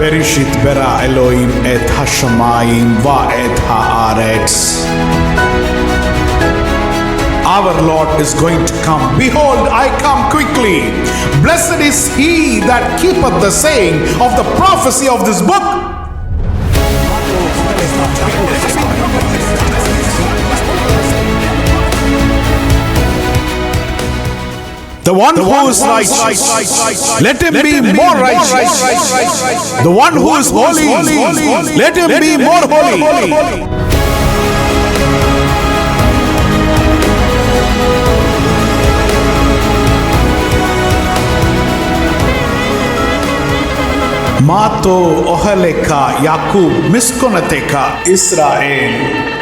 Bereshit bara Elohim et hashamayim va et haaretz. Our Lord is going to come. Behold, I come quickly. Blessed is he that keepeth the saying of the prophecy of this book. The one who is righteous, let him be more righteous. The one who is holy, let him be more holy. Mato oheleka Yakub miskonateka Israel.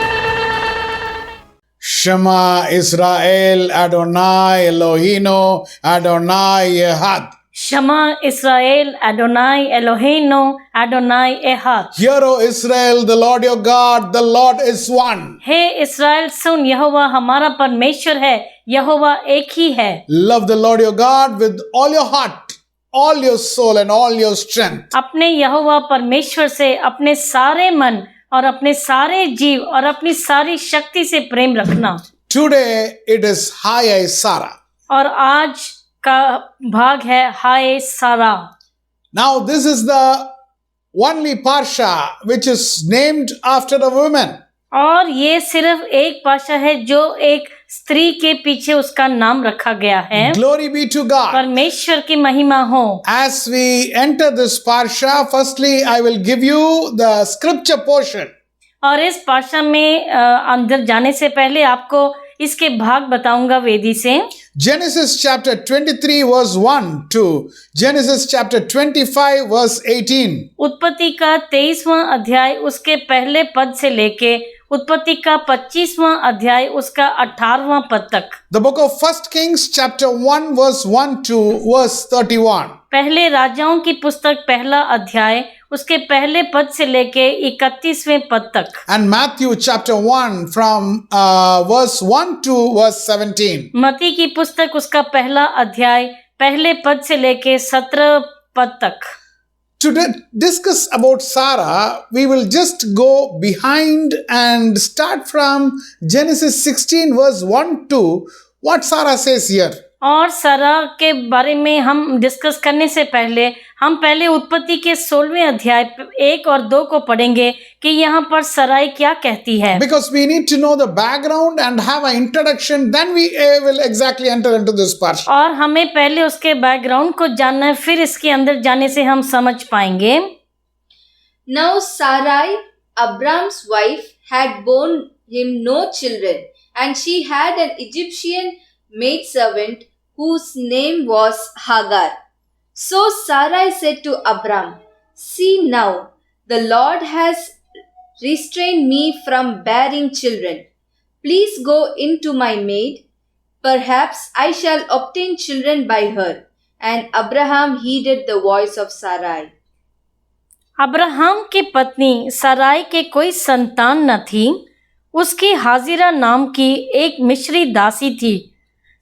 Shema Israel Adonai Elohino Adonai Ehad. Shema Israel Adonai Eloheinu Adonai Ehad. Hear, O Israel, the Lord your God, the Lord is one. हे इस्राएल सुन, यहोवा हमारा परमेश्वर है, यहोवा एक ही है. Love the Lord your God with all your heart, all your soul and all your strength. अपने यहोवा परमेश्वर से अपने सारे मन और अपने सारे जीव और अपनी सारी शक्ति से प्रेम रखना. Today it is Haye Sarah. और आज का भाग है हाय सारा. Now this is the only parsha which is named after a woman. और ये सिर्फ एक पाशा है जो एक स्त्री के पीछे उसका नाम रखा गया है. Glory be to God. परमेश्वर की महिमा हो. As we enter this parsha, firstly I will give you the scripture portion. और इस पाशा में अंदर जाने से पहले आपको इसके भाग बताऊंगा वेदी से. Genesis chapter 23 verse 1 to Genesis chapter 25 verse 18. उत्पत्ति का 23वां अध्याय उसके पहले पद से लेके उत्पत्ति का 25वां अध्याय उसका 18वां पद तक. The book of First Kings chapter 1 verse 1 to verse 31. पहले राजाओं की पुस्तक पहला अध्याय उसके पहले पद से लेके 31वें पद तक. And Matthew chapter 1 from verse 1 to verse 17. मती की पुस्तक उसका पहला अध्याय पहले पद से लेके 17 पद तक. To discuss about Sarah, we will just go behind and start from Genesis 16 verse 1 to what Sarah says here. और सारा के बारे में हम डिस्कस करने से पहले हम पहले उत्पत्ति के 16वें अध्याय 1 और 2 को पढ़ेंगे कि यहाँ पर सराई क्या कहती है. Because we need to know the background and have an introduction, then we will exactly enter into this parsha. और हमें पहले उसके बैकग्राउंड को जानना है, फिर इसके अंदर जाने से हम समझ पाएंगे. Now Sarai, Abram's wife, had borne him no children, and she had an Egyptian maidservant whose name was Hagar. So Sarai said to Abram, "See now, the Lord has restrained me from bearing children. Please go into my maid. Perhaps I shall obtain children by her." And Abraham heeded the voice of Sarai. Abraham की पत्नी सराई के कोई संतान न थी. उसकी हाजिरा नाम की एक मिस्री दासी थी.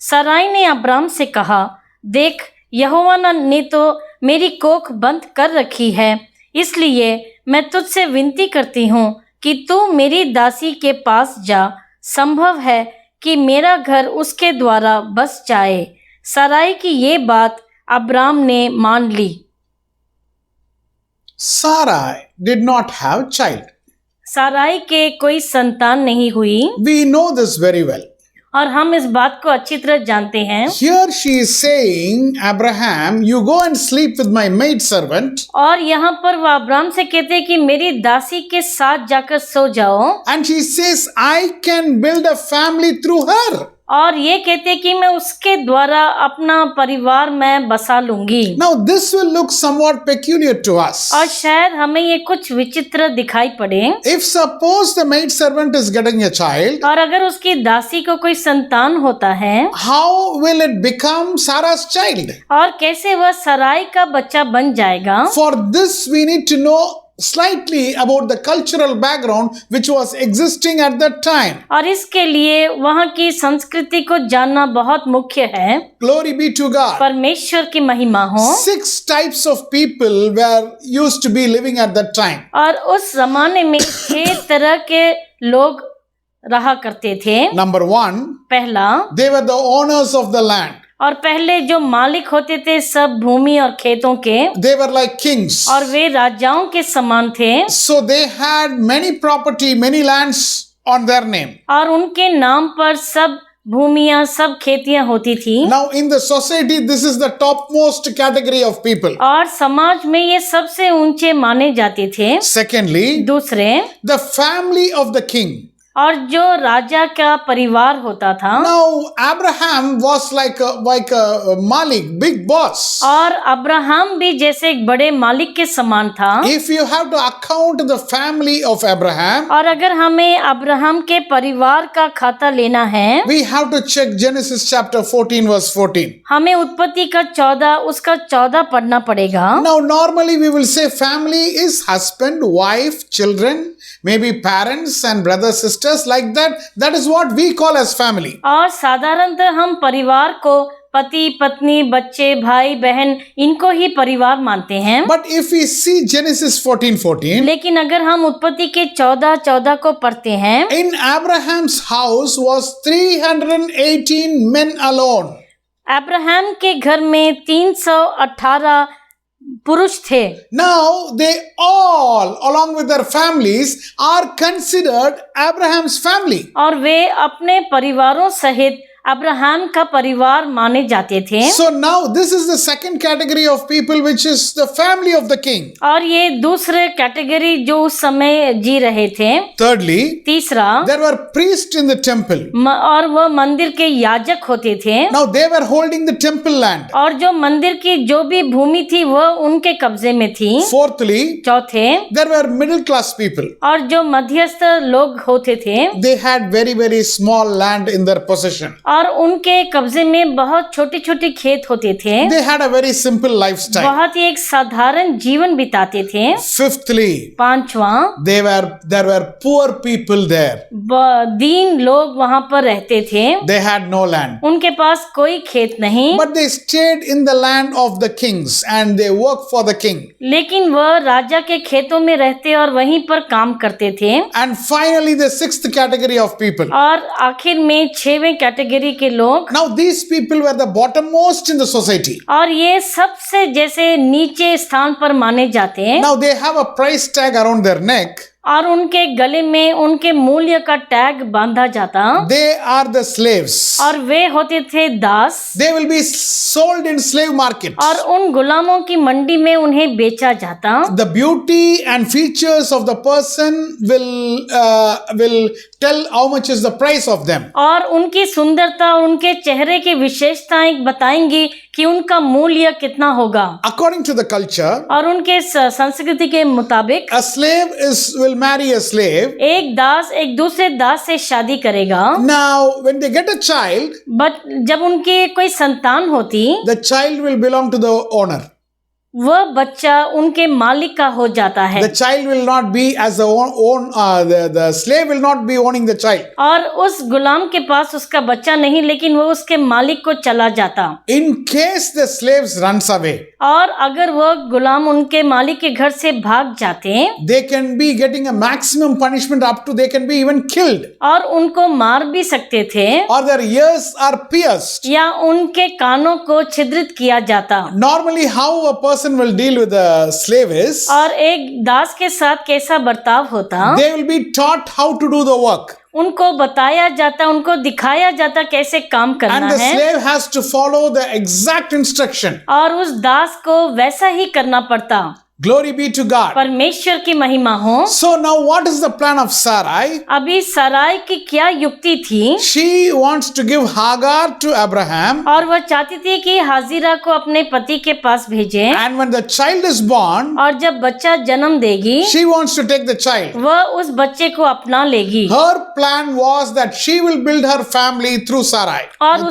सराई ने अब्राम से कहा, देख, यहोवा ने तो मेरी कोख बंद कर रखी है, इसलिए मैं तुझसे विनती करती हूँ कि तू मेरी दासी के पास जा. संभव है कि मेरा घर उसके द्वारा बस जाए. सराई की ये बात अब्राम ने मान ली. Sarai did not have child. सराई के कोई संतान नहीं हुई. We know this very well. और हम इस बात को अच्छी तरह जानते हैं. Here she is saying, Abraham, you go and sleep with my maidservant. और यहाँ पर वह अब्राम से कहते हैं कि मेरी दासी के साथ जाकर सो जाओ. And she says, I can build a family through her. और ये कहते हैं कि मैं उसके द्वारा अपना परिवार मैं बसा लूंगी. Now this will look somewhat peculiar to us. और शायद हमें ये कुछ विचित्र दिखाई पड़े. If suppose the maidservant is getting a child, और अगर उसकी दासी को कोई संतान होता है, how will it become Sarah's child? और कैसे वह सराई का बच्चा बन जाएगा. For this we need to know slightly about the cultural background which was existing at that time. और इसके लिए वहाँ की संस्कृति को जानना बहुत मुख्य है। Glory be to God. परमेश्वर की महिमा हो। 6 types of people were used to be living at that time. और उस जमाने में 6 तरह के लोग रहा करते थे। Number 1, पहला, they were the owners of the land. और पहले जो मालिक होते थे सब भूमि और खेतों के, They were like kings. और वे राजाओं के समान थे। So they had many property, many lands on their name. और उनके नाम पर सब भूमियां, सब खेतियां होती थी। Now in the society, this is the topmost category of people. और समाज में ये सबसे ऊंचे माने जाते थे। Secondly, दूसरे, the family of the king. और जो राजा का परिवार होता था। Now Abraham was like a Malik, big boss. और अब्राहम भी जैसे एक बड़े मालिक के समान था। If you have to account the family of Abraham, और अगर हमें अब्राहम के परिवार का खाता लेना है, we have to check Genesis chapter 14 verse 14. हमें उत्पत्ति का 14 उसका 14 पढ़ना पड़ेगा। Now normally we will say family is husband, wife, children, maybe parents and brothers, sisters, like that. That is what we call as family. और साधारणतः हम परिवार को पति, पत्नी, बच्चे, भाई, बहन, इनको ही परिवार मानते हैं। But if we see Genesis 14:14, लेकिन अगर हम उत्पत्ति के 14 को पढ़ते हैं, in Abraham's house was 318 men alone. Abraham के घर में 318 पुरुष थे। Now they all, along with their families, are considered Abraham's family. और वे अपने परिवारों सहित अब्राहम का परिवार माने जाते थे। So now this is the second category of people, which is the family of the king. और ये दूसरे कैटेगरी जो उस समय जी रहे थे। Thirdly, तीसरा, there were priests in the temple. और वह मंदिर के याजक होते थे। Now they were holding the temple land. और जो मंदिर की जो भी भूमि थी वह उनके कब्जे में थी। Fourthly, चौथे, there were middle class people. और जो मध्यस्थ लोग होते थे, They had very small land in their possession. और उनके कब्जे में बहुत छोटे छोटे खेत होते थे। They had a very simple lifestyle. बहुत ही एक साधारण जीवन बिताते थे। Fifthly, पांचवा, there were poor people there. दीन लोग वहां पर रहते थे। They had no land. उनके पास कोई खेत नहीं। But they stayed in the land of the kings and they worked for the king. लेकिन वह राजा के खेतों में रहते और वहीं पर काम करते थे। And finally the 6th category of people. और आखिर में 6वें कैटेगरी के लोग। Now these people were the bottommost in the society. और ये सबसे जैसे नीचे स्थान पर माने जाते हैं। Now they have a price tag around their neck. और उनके गले में उनके मूल्य का टैग बांधा जाता। They are the slaves. और वे होते थे दास। They will be sold in slave markets. और उन गुलामों की मंडी में उन्हें बेचा जाता। The beauty and features of the person will tell how much is the price of them. और उनकी सुंदरता और उनके चेहरे की विशेषताएं बताएंगी कि उनका मूल्य कितना होगा। According to the culture, और उनके संस्कृति के मुताबिक a slave will marry a slave. एक दास एक दूसरे दास से शादी करेगा। Now when they get a child, but जब उनकी कोई संतान होती, the child will belong to the owner. वह बच्चा उनके मालिक का हो जाता है। The child will not be as the slave will not be owning the child. और उस गुलाम के पास उसका बच्चा नहीं, लेकिन वो उसके मालिक को चला जाता। In case the slaves runs away, और अगर वह गुलाम उनके मालिक के घर से भाग जाते, they can be getting a maximum punishment up to they can be even killed. और उनको मार भी सकते थे। Or their ears are pierced. या उनके कानों को छिद्रित किया जाता। Normally how a person will deal with a slave is, और एक दास के साथ कैसा बर्ताव होता, they will be taught how to do the work. उनको बताया जाता, उनको दिखाया जाता कैसे काम करना And the है। slave has to follow the exact instruction. और उस दास को वैसा ही करना पड़ता। Glory be to God. परमेश्वर की महिमा हो। So now what is the plan of Sarai? अभी सराय की क्या युक्ति थी? She wants to give Hagar to Abraham. और वह चाहती थी कि हाजिरा को अपने पति के पास भेजे। And when the child is born, और जब बच्चा जन्म देगी, she wants to take the child. वह उस बच्चे को अपना लेगी। Her plan was that she will build her family through Sarai, और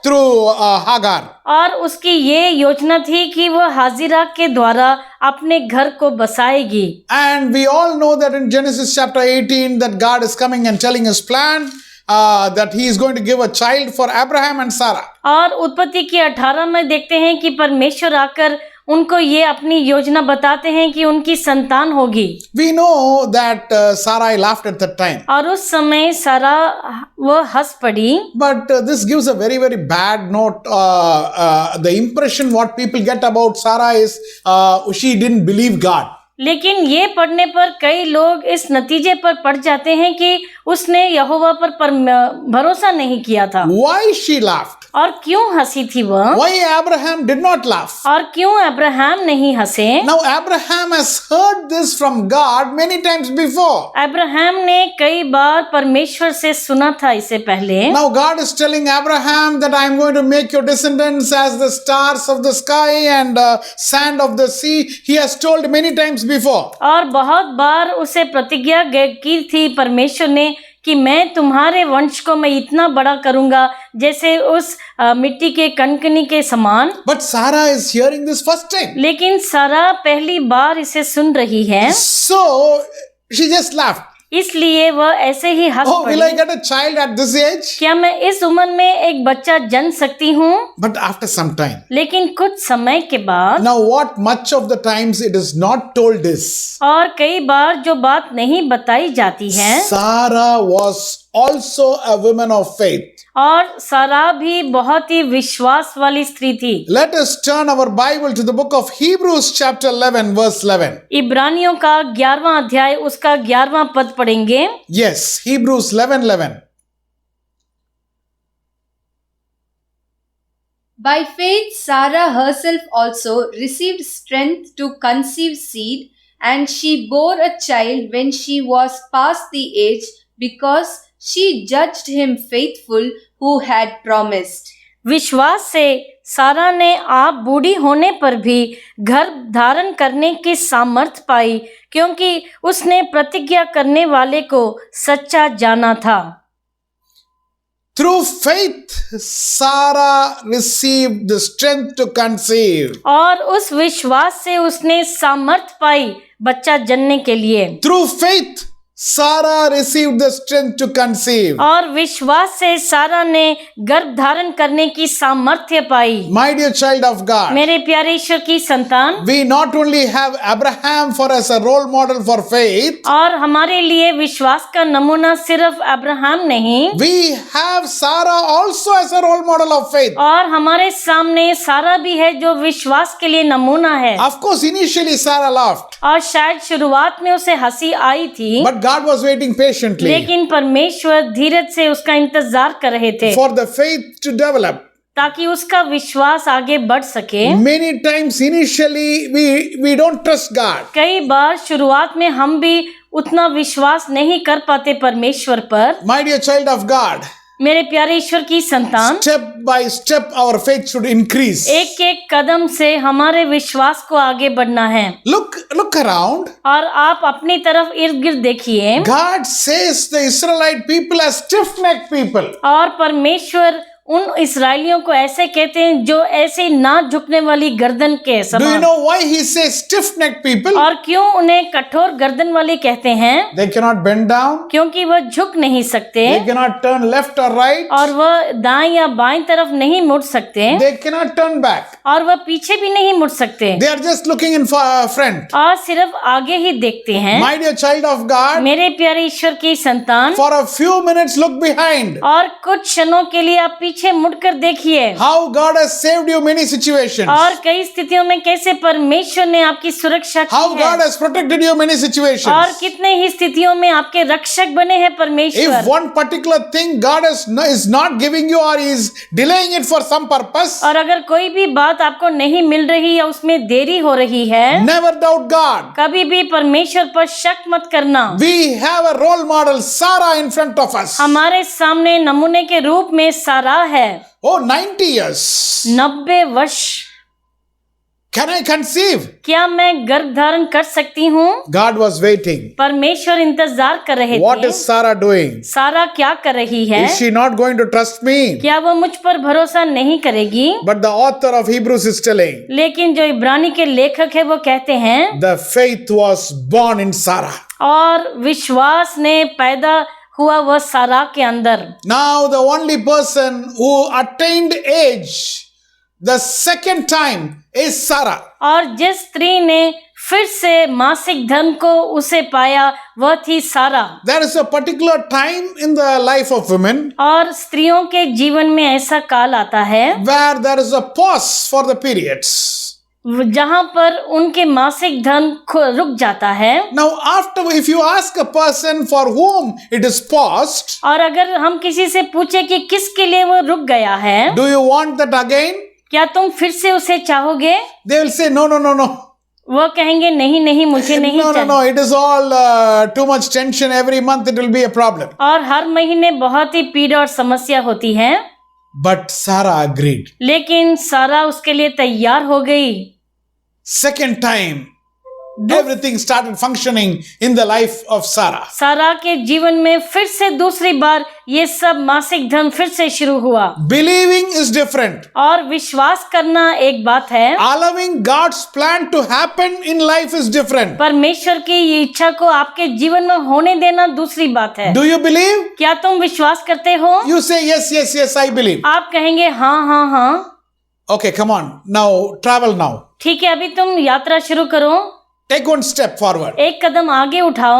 through Hagar. और उसकी ये योजना थी कि वह हाजिरा के द्वारा अपने घर को बसाएगी। And we all know that in Genesis chapter 18 that God is coming and telling his plan that he is going to give a child for Abraham and Sarah. और उत्पत्ति की 18 में देखते हैं कि परमेश्वर आकर उनको ये अपनी योजना बताते हैं कि उनकी संतान होगी। We know that Sarai laughed at that time. और उस समय सारा वह हंस पड़ी। But this gives a very, very bad note. The impression what people get about Sarah is she didn't believe God. लेकिन ये पढ़ने पर कई लोग इस नतीजे पर पड़ जाते हैं कि उसने यहोवा पर भरोसा नहीं किया था। Why she laughed? और क्यों हंसी थी वह? Why Abraham did not laugh? और क्यों अब्राहम नहीं हंसे? Now Abraham has heard this from God many times before. Abraham ने कई बार परमेश्वर से सुना था इससे पहले। Now God is telling Abraham that I am going to make your descendants as the stars of the sky and sand of the sea. He has told many times before. और बहुत बार उसे प्रतिज्ञा की थी परमेश्वर ने कि मैं तुम्हारे वंश को मैं इतना बड़ा करूंगा जैसे उस मिट्टी के कणकणी के समान। But Sarah is hearing this first time. लेकिन सारा पहली बार इसे सुन रही है, So she just laughed. इसलिए वह ऐसे ही हंस Oh, will I पड़ी। get a child at this age? क्या मैं इस उम्र में एक बच्चा जन सकती हूँ? But after some time. लेकिन कुछ समय के बाद, Now what much of the times it is not told is और कई बार जो बात नहीं बताई जाती है, Sarah was also a woman of faith. और सारा भी बहुत ही विश्वास वाली स्त्री थी। Let us turn our Bible to the book of Hebrews chapter 11 verse 11. इब्रानियों का 11वां अध्याय उसका 11वां पद पढ़ेंगे। Yes, Hebrews 11:11. By faith, Sarah herself also received strength to conceive seed, and she bore a child when she was past the age, because she judged him faithful who had promised. विश्वास से सारा ने आप बूढ़ी होने पर भी गर्भ धारण करने की सामर्थ पाई, क्योंकि उसने प्रतिज्ञा करने वाले को सच्चा जाना था। Through faith, Sarah received the strength to conceive. और उस विश्वास से उसने सामर्थ पाई बच्चा जनने के लिए। Through faith, Sarah received the strength to conceive. और विश्वास से सारा ने गर्भ धारण करने की सामर्थ्य पाई। My dear child of God, मेरे प्यारे ईश्वर की संतान, we not only have Abraham for as a role model for faith, और हमारे लिए विश्वास का नमूना सिर्फ अब्राहम नहीं, we have Sarah also as a role model of faith. और हमारे सामने सारा भी है जो विश्वास के लिए नमूना है। Of course, initially Sarah laughed, और शायद शुरुआत में उसे हंसी आई थी, but God was waiting patiently लेकिन परमेश्वर धीरज से उसका इंतजार कर रहे थे for the faith to develop. ताकि उसका विश्वास आगे बढ़ सके। Many times initially we don't trust God. कई बार शुरुआत में हम भी उतना विश्वास नहीं कर पाते परमेश्वर पर। My dear child of God, मेरे प्यारे ईश्वर की संतान, step by step our faith should increase. एक एक कदम से हमारे विश्वास को आगे बढ़ना है। Look around. और आप अपनी तरफ इर्द गिर्द देखिए, God says the Israelite people are stiff-necked people. और परमेश्वर उन इस्राएलियों को ऐसे कहते हैं जो ऐसे ना झुकने वाली गर्दन के Do you समान। know why he says stiff-necked people? और क्यों उन्हें कठोर गर्दन वाले कहते हैं? They cannot bend down. क्योंकि वह झुक नहीं सकते, They cannot turn left or right. और वह दाएं या बाएं तरफ नहीं मुड़ सकते, They cannot turn back. और वह पीछे भी नहीं मुड़ सकते, They are just looking in front. और सिर्फ आगे ही देखते हैं। My dear child of God, मेरे प्यारे ईश्वर की संतान, for a few minutes look behind. और कुछ क्षणों के लिए आप पीछे मुड़कर देखिए How God has saved you many situations. और कई स्थितियों में कैसे परमेश्वर ने आपकी सुरक्षा How की God है, has protected you many और situations. कितने ही स्थितियों में आपके रक्षक बने हैं If परमेश्वर। one particular thing God is not giving you or is delaying it for some purpose, और अगर कोई भी बात आपको नहीं मिल रही या उसमें देरी हो रही है, never doubt God. कभी भी परमेश्वर पर शक मत करना। We have a role model, Sarah, in front of us. हमारे सामने नमूने के रूप में सारा है। Oh, 90 years. 90 वर्ष Can I conceive? क्या मैं गर्भ धारण कर सकती हूँ? God was waiting. परमेश्वर इंतजार कर रहे What थे। is Sarah doing? सारा क्या कर रही है? Is she not going to trust me? क्या वो मुझ पर भरोसा नहीं करेगी? But the author of Hebrews is telling, लेकिन जो इब्रानी के लेखक है वो कहते हैं, the faith was born in Sarah. और विश्वास ने पैदा हुआ वह सारा के अंदर। Now the only person who attained age the second time is Sarah. और जिस स्त्री ने फिर से मासिक धर्म को उसे पाया वह थी सारा। There is a particular time in the life of women और स्त्रियों के जीवन में ऐसा काल आता है where there is a pause for the periods. जहाँ पर उनके मासिक धर्म रुक जाता है। Now after, if you ask a person for whom it is paused, और अगर हम किसी से पूछे कि किसके लिए वो रुक गया है, do you want that again? क्या तुम फिर से उसे चाहोगे? They will say no, no, no, no. वो कहेंगे नहीं नहीं मुझे नहीं No, no, चाहिए। no. It is all too much tension. Every month it will be a problem. और हर महीने बहुत ही पीड़ा और समस्या होती है। But Sarah agreed. लेकिन सारा उसके लिए तैयार हो गई। Second time, everything started functioning in the life of Sarah. सारा के जीवन में फिर से दूसरी बार ये सब मासिक धर्म फिर से शुरू हुआ। Believing is different. और विश्वास करना एक बात है, Allowing God's plan to happen in life is different. परमेश्वर की ये इच्छा को आपके जीवन में होने देना दूसरी बात है। Do you believe? क्या तुम विश्वास करते हो? You say yes, yes, yes, I believe. आप कहेंगे हाँ हाँ हाँ। Okay, come on. Now, travel now. ठीक है, अभी तुम यात्रा शुरू करो। Take one step forward. एक कदम आगे उठाओ।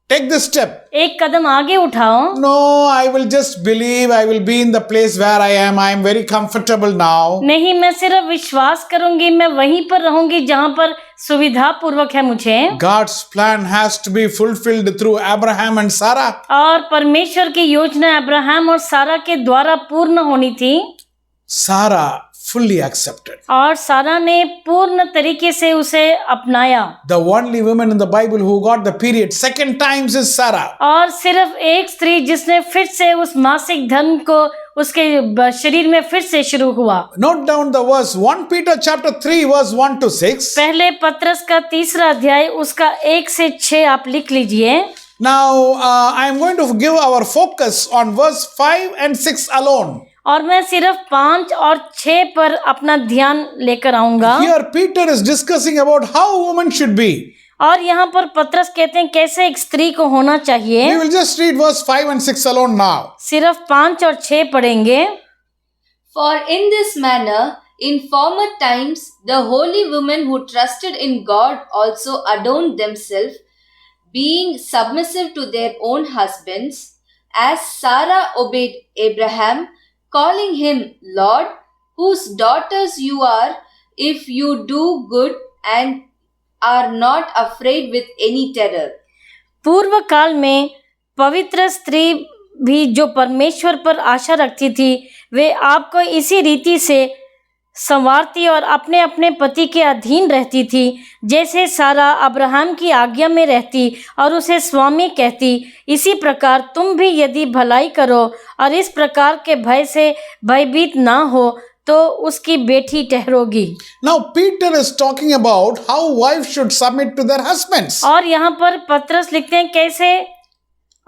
Take this step. एक कदम आगे उठाओ। No, I will just believe. I will be in the place where I am. I am very comfortable now. नहीं, मैं सिर्फ विश्वास करूंगी, मैं वहीं पर रहूंगी जहां पर सुविधा पूर्वक है मुझे। God's plan has to be fulfilled through Abraham and Sarah. और परमेश्वर की योजना अब्राहम और सारा के द्वारा पूर्ण होनी थी। Sarah fully accepted. और सारा ने पूर्ण तरीके से उसे अपनाया। The only woman in the Bible who got the period second times is Sarah. और सिर्फ एक स्त्री जिसने फिर से उस मासिक धर्म को उसके शरीर में फिर से शुरू हुआ। Note down the verse 1 Peter chapter 3 verse 1 to 6. पहले पत्रस का 3रा अध्याय उसका 1 से 6 आप लिख लीजिए। Now I am going to give our focus on verse 5 and 6 alone. और मैं सिर्फ 5 और 6 पर अपना ध्यान लेकर आऊंगा। Here Peter is discussing about how a woman should be. और यहाँ पर पत्रस कहते हैं कैसे एक स्त्री को होना चाहिए। We will just read verse 5 and 6 alone now. सिर्फ 5 और 6 पढ़ेंगे। For in this manner, in former times, the holy women who trusted in God also adorned themselves, being submissive to their own husbands, as Sarah obeyed Abraham, calling him Lord, whose daughters you are, if you do good and are not afraid with any terror. पूर्व काल में पवित्र स्त्री भी जो परमेश्वर पर आशा रखती थी, वे आपको इसी रीति से संवारती और अपने अपने पति के अधीन रहती थी, जैसे सारा अब्राहम की आज्ञा में रहती और उसे स्वामी कहती। इसी प्रकार तुम भी यदि भलाई करो और इस प्रकार के भय से भयभीत ना हो तो उसकी बेटी ठहरोगी। Now Peter is talking about how wives should submit to their husbands. और यहाँ पर पत्रस लिखते हैं कैसे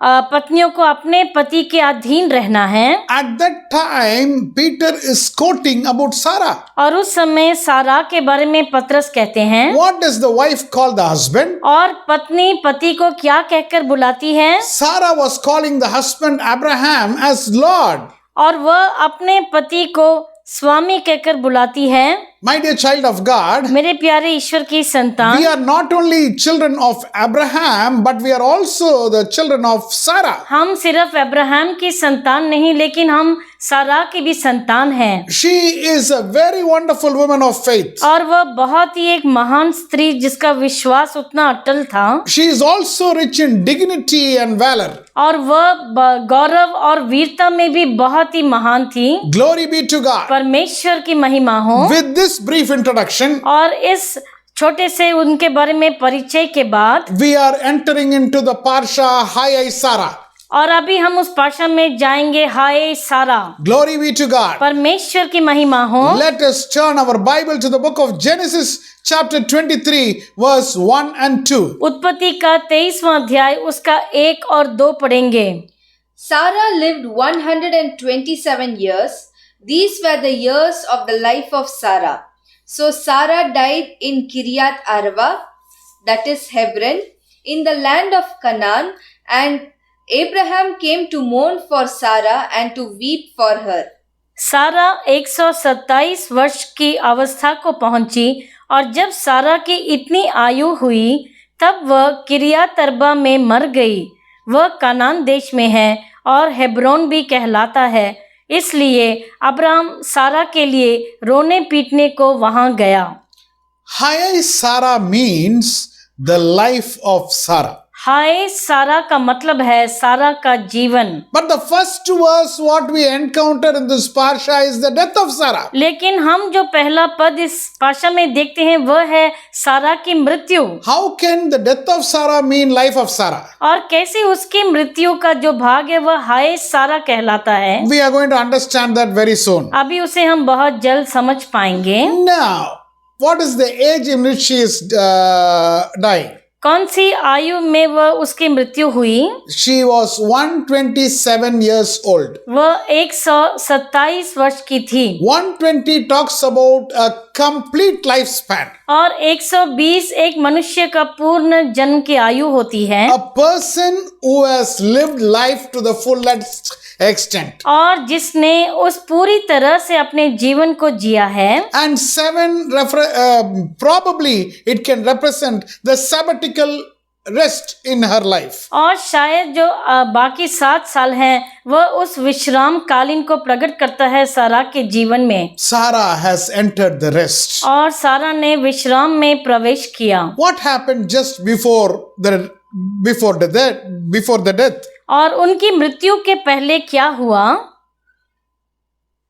पत्नियों को अपने पति के अधीन रहना है। At that time Peter is quoting about Sarah. और उस समय सारा के बारे में पत्रस कहते हैं। What does the wife call the husband? और पत्नी पति को क्या कहकर बुलाती है? Sarah was calling the husband Abraham as Lord. और वह अपने पति को स्वामी कहकर बुलाती है। My dear child of God, मेरे प्यारे ईश्वर की संतान, we are not only children of Abraham, but we are also the children of Sarah. हम सिर्फ अब्राहम की संतान नहीं, लेकिन हम सारा की भी संतान हैं। She is a very wonderful woman of faith. और वह बहुत ही एक महान स्त्री जिसका विश्वास उतना अटल था। She is also rich in dignity and valor. और वह गौरव और वीरता में भी बहुत ही महान थी। Glory be to God. परमेश्वर की महिमा हो। With this brief introduction, और इस छोटे से उनके बारे में परिचय के बाद we are entering into the Parsha Hayai Sarah. और अभी हम उस भाषा में जाएंगे। हाय सारा, Glory be to God. परमेश्वर की महिमा हो। Let us turn our Bible to the book of Genesis, chapter 23, verse 1 and 2. उत्पत्ति का 23वां अध्याय उसका 1 और 2 पढ़ेंगे। Sarah lived 127 years. These were the years of the life of Sarah. So Sarah died in Kiryat Arba, that is Hebron, in the land of Canaan, and Abraham came to mourn for Sarah and to weep for her. सारा 127 वर्ष की अवस्था को पहुंची और जब सारा की इतनी आयु हुई तब वह किरियात अरबा में मर गई। वह कनान देश में है और हेब्रोन भी कहलाता है, इसलिए अब्राहम सारा के लिए रोने पीटने को वहां गया। Hi Sarah means the life of Sarah. हाय सारा का मतलब है सारा का जीवन। But the first verse what we encounter in this parsha is the death of Sarah. लेकिन हम जो पहला पद इस भाषा में देखते हैं वह है सारा की मृत्यु। How can the death of Sarah mean life of Sarah? और कैसे उसकी मृत्यु का जो भाग है वह हाय सारा कहलाता है। We are going to understand that very soon. अभी उसे हम बहुत जल्द समझ पाएंगे। Now, what is the age in which she is dying? कौन सी आयु में वह उसकी मृत्यु हुई? She was 127 years old. वह 127 वर्ष की थी 120 talks about a complete lifespan. और 120 एक मनुष्य का पूर्ण जन्म की आयु होती है। A person who has lived life to the fullest extent. और जिसने उस पूरी तरह से अपने जीवन को जिया है। And 7 probably it can represent the sabbatical rest in her life. और शायद जो बाकी 7 साल हैं वह उस विश्राम कालीन को प्रकट करता है सारा के जीवन में। Sarah has entered the rest. और सारा ने विश्राम में प्रवेश किया। What happened just before the death? और उनकी मृत्यु के पहले क्या हुआ?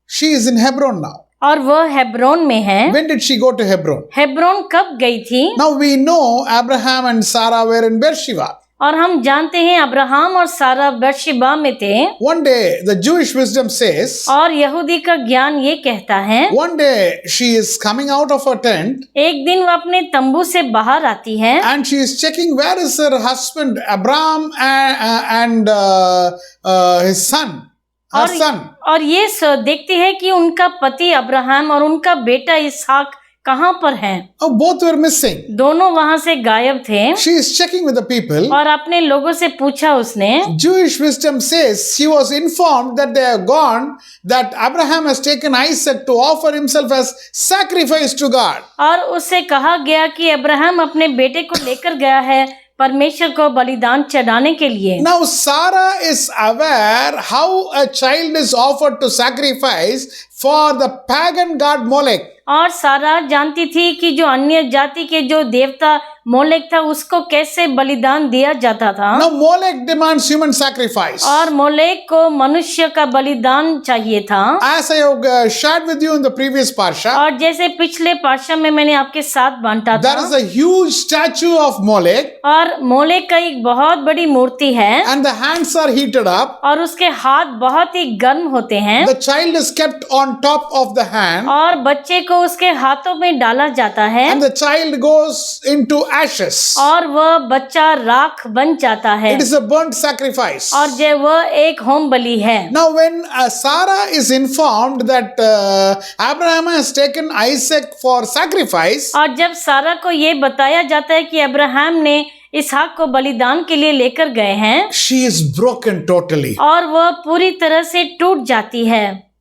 She is in Hebron now. और वह हेब्रोन में है। When did she go to Hebron? Hebron कब गई थी? Now we know Abraham and Sarah were in Beersheba. और हम जानते हैं अब्राहम और सारा बेर्शेबा में थे। One day the Jewish wisdom says, और यहूदी का ज्ञान ये कहता है, one day she is coming out of her tent एक दिन वह अपने तंबू से बाहर आती है and she is checking where is her husband Abraham and his son. Her son. और ये देखती है कि उनका पति अब्राहम और उनका बेटा इसहाक कहाँ पर हैं? Oh, both were missing. दोनों वहां से गायब थे। She is checking with the people. और अपने लोगों से पूछा उसने। Jewish wisdom says she was informed that they are gone, that Abraham has taken Isaac to offer himself as sacrifice to God. और उससे कहा गया कि अब्राहम अपने बेटे को लेकर गया है परमेश्वर को बलिदान चढ़ाने के लिए। Now Sarah is aware how a child is offered to sacrifice for the pagan god Molech. और सारा जानती थी कि जो अन्य जाति के जो देवता मोलेक था उसको कैसे बलिदान दिया जाता था। Now Molech demands human sacrifice. और मोलेक को मनुष्य का बलिदान चाहिए था। As I have shared with you in the previous parsha, और जैसे पिछले पाशा में मैंने आपके साथ बांटा था, there is a huge statue of Molech और मोलेक का एक बहुत बड़ी मूर्ति है and the hands are heated up. और उसके हाथ बहुत ही गर्म होते हैं। The child is kept on top of the hand और बच्चे को उसके हाथों में डाला जाता है and the child goes into ashes. और वह बच्चा राख बन जाता है। It is a burnt sacrifice. और जो वह एक होम बलि है। Now when Sarah is informed that Abraham has taken Isaac for sacrifice, और जब सारा को ये बताया जाता है कि अब्राहम ने इसहाक को बलिदान के लिए लेकर गए हैं, she is broken totally. और वह पूरी तरह से टूट जाती है।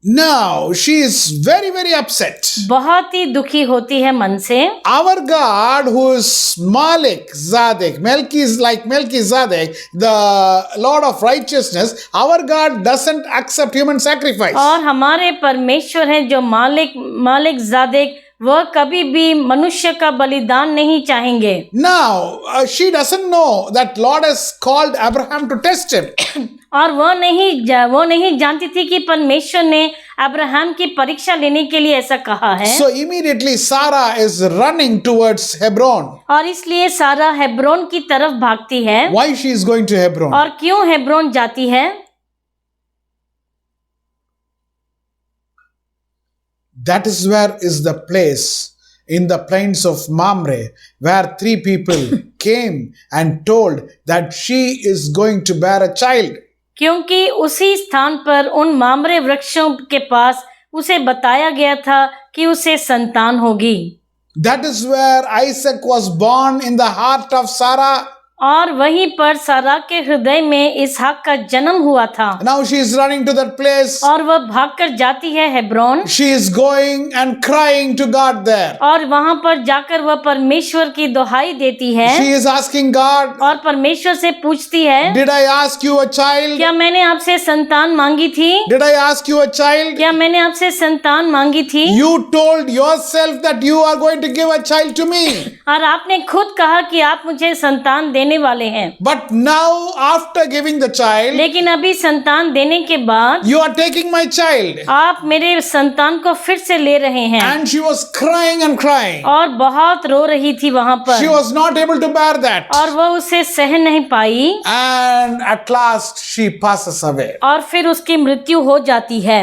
Now she is very, very upset. बहुत ही दुखी होती है मन से। Our God, who is Melchizedek, Melchizedek, the Lord of righteousness, our God doesn't accept human sacrifice. और हमारे परमेश्वर हैं जो मालिक जादेक वह कभी भी मनुष्य का बलिदान नहीं चाहेंगे। Now, she doesn't know that Lord has called Abraham to test him. और वो नहीं जानती थी कि परमेश्वर ने अब्राहम की परीक्षा लेने के लिए ऐसा कहा है। So immediately Sarah is running towards Hebron. और इसलिए सारा हेब्रोन की तरफ भागती है। Why she is going to Hebron? और क्यों हेब्रोन जाती है? That is where is the place in the plains of Mamre where three people came and told that she is going to bear a child. क्योंकि उसी स्थान पर उन मामरे वृक्षों के पास उसे बताया गया था कि उसे संतान होगी। That is where Isaac was born in the heart of Sarah. और वहीं पर सारा के हृदय में इसहाक का जन्म हुआ था। Now she is running to that place. और वह भागकर जाती है Hebron. She is going and crying to God there. और वहां पर जाकर वह परमेश्वर की दुहाई देती है। She is asking God, और परमेश्वर से पूछती है, did I ask you a child? क्या मैंने आपसे संतान मांगी थी? Did I ask you a child? क्या मैंने आपसे संतान मांगी थी? You told yourself that you are going to give a child to me. और आपने खुद कहा कि आप मुझे संतान देने वाले हैं। But now after giving the child, लेकिन अभी संतान देने के बाद you are taking my child. आप मेरे संतान को फिर से ले रहे हैं। And she was crying and crying. और बहुत रो रही थी वहां पर। She was not able to bear that. और वह उसे सह नहीं पाई। And at last she passes away. और फिर उसकी मृत्यु हो जाती है।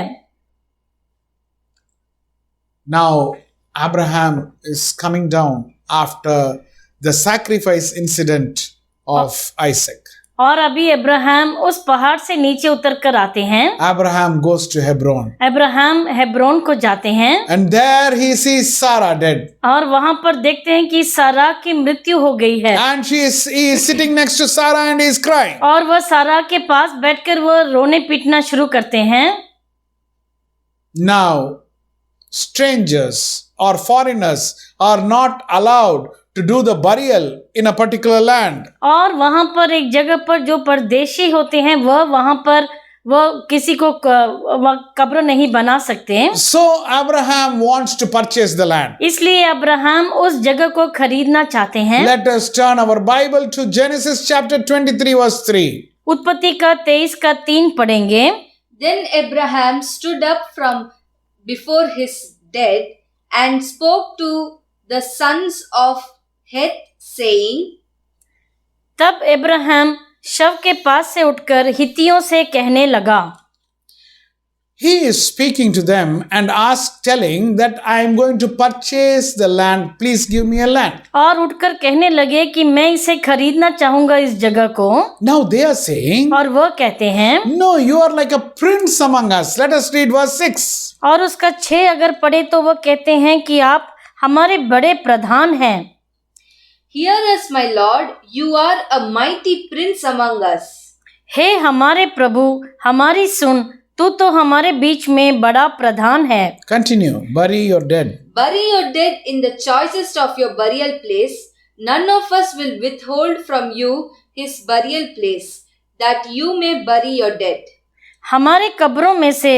Now Abraham is coming down after the sacrifice incident of Isaac. और अभी अब्राहम उस पहाड़ से नीचे उतर कर आते हैं। Abraham goes to Hebron. Abraham Hebron को जाते हैं। And there he sees Sarah dead. और वहां पर देखते हैं कि सारा की मृत्यु हो गई है। And he is sitting next to Sarah and he is crying. और वह सारा के पास बैठकर वह रोने पीटना शुरू करते हैं। Now, strangers or foreigners are not allowed to do the burial in a particular land. और वहां पर एक जगह पर जो परदेशी होते हैं वह वहां पर वह किसी को कब्र नहीं बना सकते। So Abraham wants to purchase the land. इसलिए अब्राहम उस जगह को खरीदना चाहते हैं। Let us turn our Bible to Genesis chapter 23 verse 3. उत्पत्ति का 23 का 3 पढ़ेंगे। Then Abraham stood up from before his dead and spoke to the sons of Heth, saying, तब अब्राहम शव के पास से उठकर हित्तियों से कहने लगा। He is speaking to them and telling that I am going to purchase the land. Please give me a land. और उठकर कहने लगे कि मैं इसे खरीदना चाहूंगा इस जगह को। Now they are saying, और वह कहते हैं, no, you are like a prince among us. Let us read verse 6. और उसका 6 अगर पढ़े तो वह कहते हैं कि आप हमारे बड़े प्रधान हैं। Hear us, my lord, you are a mighty prince among us. हे हमारे प्रभु, हमारी सुन, तू तो हमारे बीच में बड़ा प्रधान है। Continue. Bury your dead. Bury your dead in the choicest of your burial place. None of us will withhold from you his burial place, that you may bury your dead. हमारे कब्रों में से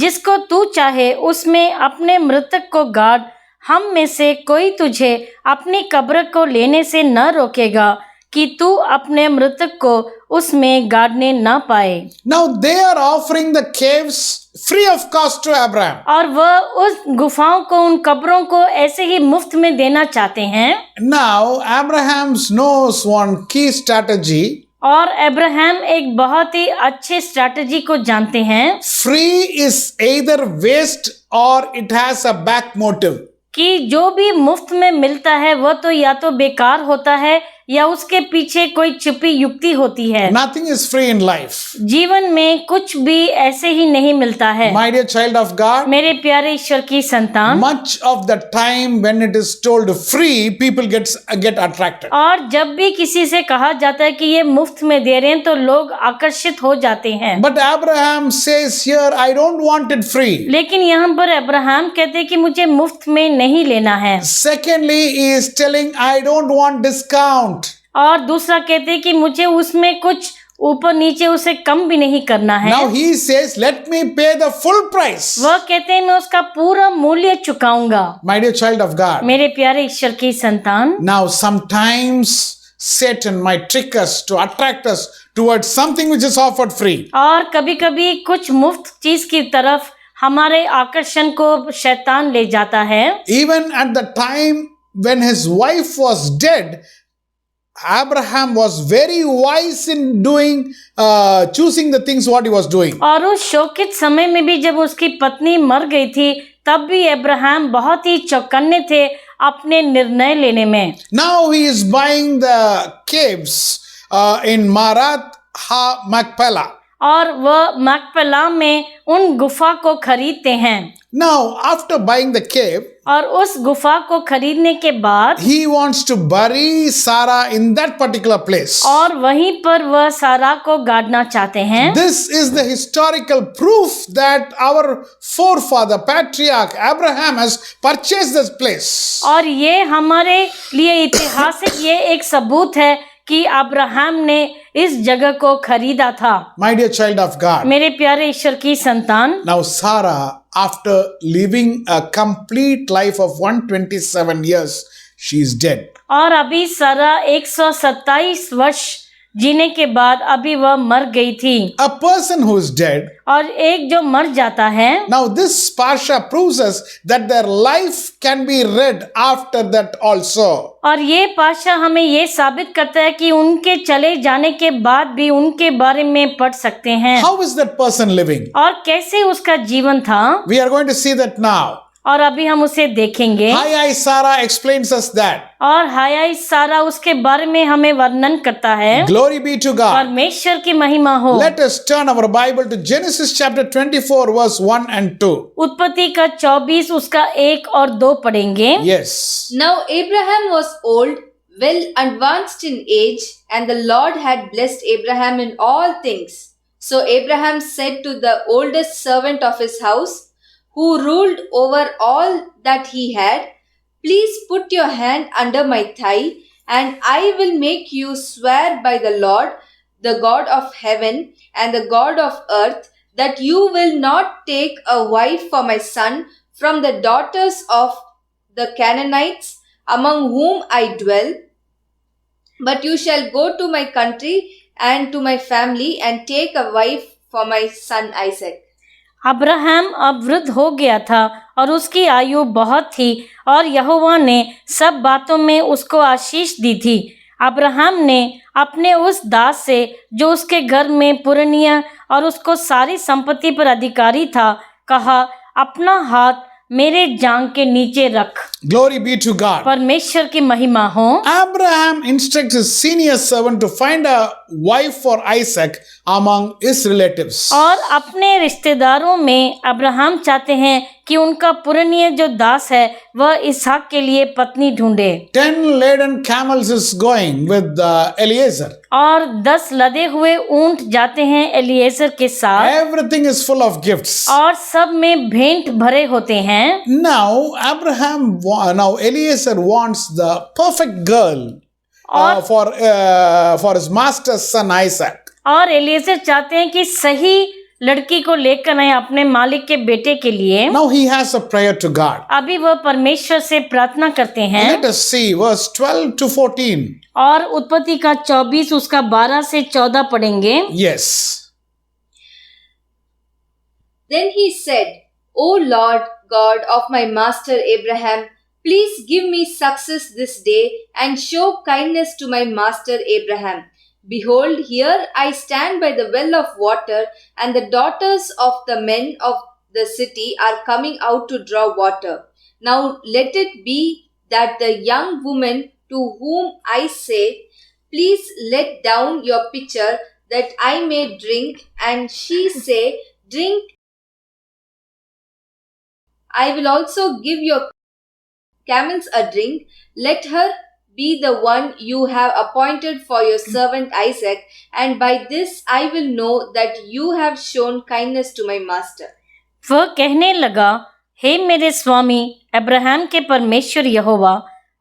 जिसको तू चाहे उसमें अपने मृतक को गाड़। हम में से कोई तुझे अपनी कब्र को लेने से न रोकेगा कि तू अपने मृतक को उसमें गाड़ने न पाए। Now they are offering the caves free of cost to Abraham. और वह उस गुफाओं को, उन कब्रों को ऐसे ही मुफ्त में देना चाहते हैं। Now Abraham knows one key strategy. और अब्राहम एक बहुत ही अच्छे स्ट्रैटेजी को जानते हैं। Free is either waste or it has a back motive. कि जो भी मुफ्त में मिलता है वह तो या तो बेकार होता है या उसके पीछे कोई छिपी युक्ति होती है। Nothing is free in life. जीवन में कुछ भी ऐसे ही नहीं मिलता है। My dear child of God, मेरे प्यारे ईश्वर की संतान, much of the time when it is told free, people get attracted. और जब भी किसी से कहा जाता है कि ये मुफ्त में दे रहे हैं तो लोग आकर्षित हो जाते हैं। But Abraham says here, I don't want it free. लेकिन यहाँ पर अब्राहम कहते हैं कि मुझे मुफ्त में नहीं लेना है। Secondly, he is telling, I don't want discount. और दूसरा कहते हैं कि मुझे उसमें कुछ ऊपर नीचे उसे कम भी नहीं करना है। Now he says, let me pay the full price. वह कहते हैं मैं उसका पूरा मूल्य चुकाऊंगा। My dear child of God. मेरे प्यारे ईश्वर की संतान, Now sometimes Satan might trick us to attract us towards something which is offered free. और कभी-कभी कुछ मुफ्त चीज की तरफ हमारे आकर्षण को शैतान ले जाता है। Even at the time when his wife was dead, Abraham was very wise in choosing the things what he was doing. और उस शोकित समय में भी जब उसकी पत्नी मर गई थी, तब भी अब्राहम बहुत ही चौकन्ने थे अपने निर्णय लेने में। Now he is buying the caves in Marat Ha-Machpelah. और वह मकपेला में उन गुफा को खरीदते हैं। Now after buying the cave, और उस गुफा को खरीदने के बाद he wants to bury Sarah in that particular place. और वहीं पर वह सारा को गाड़ना चाहते हैं। This is the historical proof that our forefather, patriarch Abraham has purchased this place. और ये हमारे लिए ऐतिहासिक ये एक सबूत है कि अब्राहम ने इस जगह को खरीदा था। My dear child of God. मेरे प्यारे ईश्वर की संतान, Now Sarah, after living a complete life of 127 years, she is dead. और अभी सारा 127 वर्ष जीने के बाद अभी वह मर गई थी। A person who is dead. और एक जो मर जाता है, Now this parsha proves us that their life can be read after that also. और ये पाशा हमें ये साबित करता है कि उनके चले जाने के बाद भी उनके बारे में पढ़ सकते हैं। How is that person living? और कैसे उसका जीवन था, We are going to see that now. और अभी हम उसे देखेंगे। Hai Sarah explains us that. और हाय सारा उसके बारे में हमें वर्णन करता है। Glory be to God. परमेश्वर की महिमा हो। Let us turn our Bible to Genesis chapter 24 verse 1 and 2. उत्पत्ति का 24 उसका 1 और 2 पढ़ेंगे। Yes. Now Abraham was old, well advanced in age, and the Lord had blessed Abraham in all things. So Abraham said to the oldest servant of his house, who ruled over all that he had, please put your hand under my thigh, and I will make you swear by the Lord, the God of heaven and the God of earth, that you will not take a wife for my son from the daughters of the Canaanites among whom I dwell, but you shall go to my country and to my family and take a wife for my son Isaac. Abraham अब वृद्ध हो गया था और उसकी आयु बहुत थी और यहोवा ने सब बातों में उसको आशीष दी थी। अब्राहम ने अपने उस दास से जो उसके घर में पुरनिया और उसको सारी संपत्ति पर अधिकारी था, कहा, अपना हाथ मेरे जांग के नीचे रख। Glory be to God. परमेश्वर की महिमा हो। Abraham instructs his senior servant to find a wife for Isaac among his relatives. और अपने रिश्तेदारों में अब्राहम चाहते हैं कि उनका पुरनिया जो दास है वह इसहाक के लिए पत्नी ढूंढे। 10 laden camels is going with Eliezer. और 10 लदे हुए ऊंट जाते हैं एलिएजर के साथ। Everything is full of gifts. और सब में भेंट भरे होते हैं। Now Eliezer wants the perfect girl for his master's son Isaac. और एलिएजर चाहते हैं कि सही लड़की को लेकर आए अपने मालिक के बेटे के लिए। Now he has a prayer to God. अभी वह परमेश्वर से प्रार्थना करते हैं। Let us see verse 12 to 14. और उत्पत्ति का 24 उसका 12 से 14 पढ़ेंगे। Yes. Then he said, O Lord God of my master Abraham, please give me success this day and show kindness to my master Abraham. Behold, here I stand by the well of water, and the daughters of the men of the city are coming out to draw water. Now let it be that the young woman to whom I say, please let down your pitcher that I may drink, and she say, drink, I will also give your camels a drink. Let her be the one you have appointed for your servant Isaac, and by this I will know that you have shown kindness to my master. वह कहने लगा, हे मेरे स्वामी Abraham के परमेश्वर यहोवा,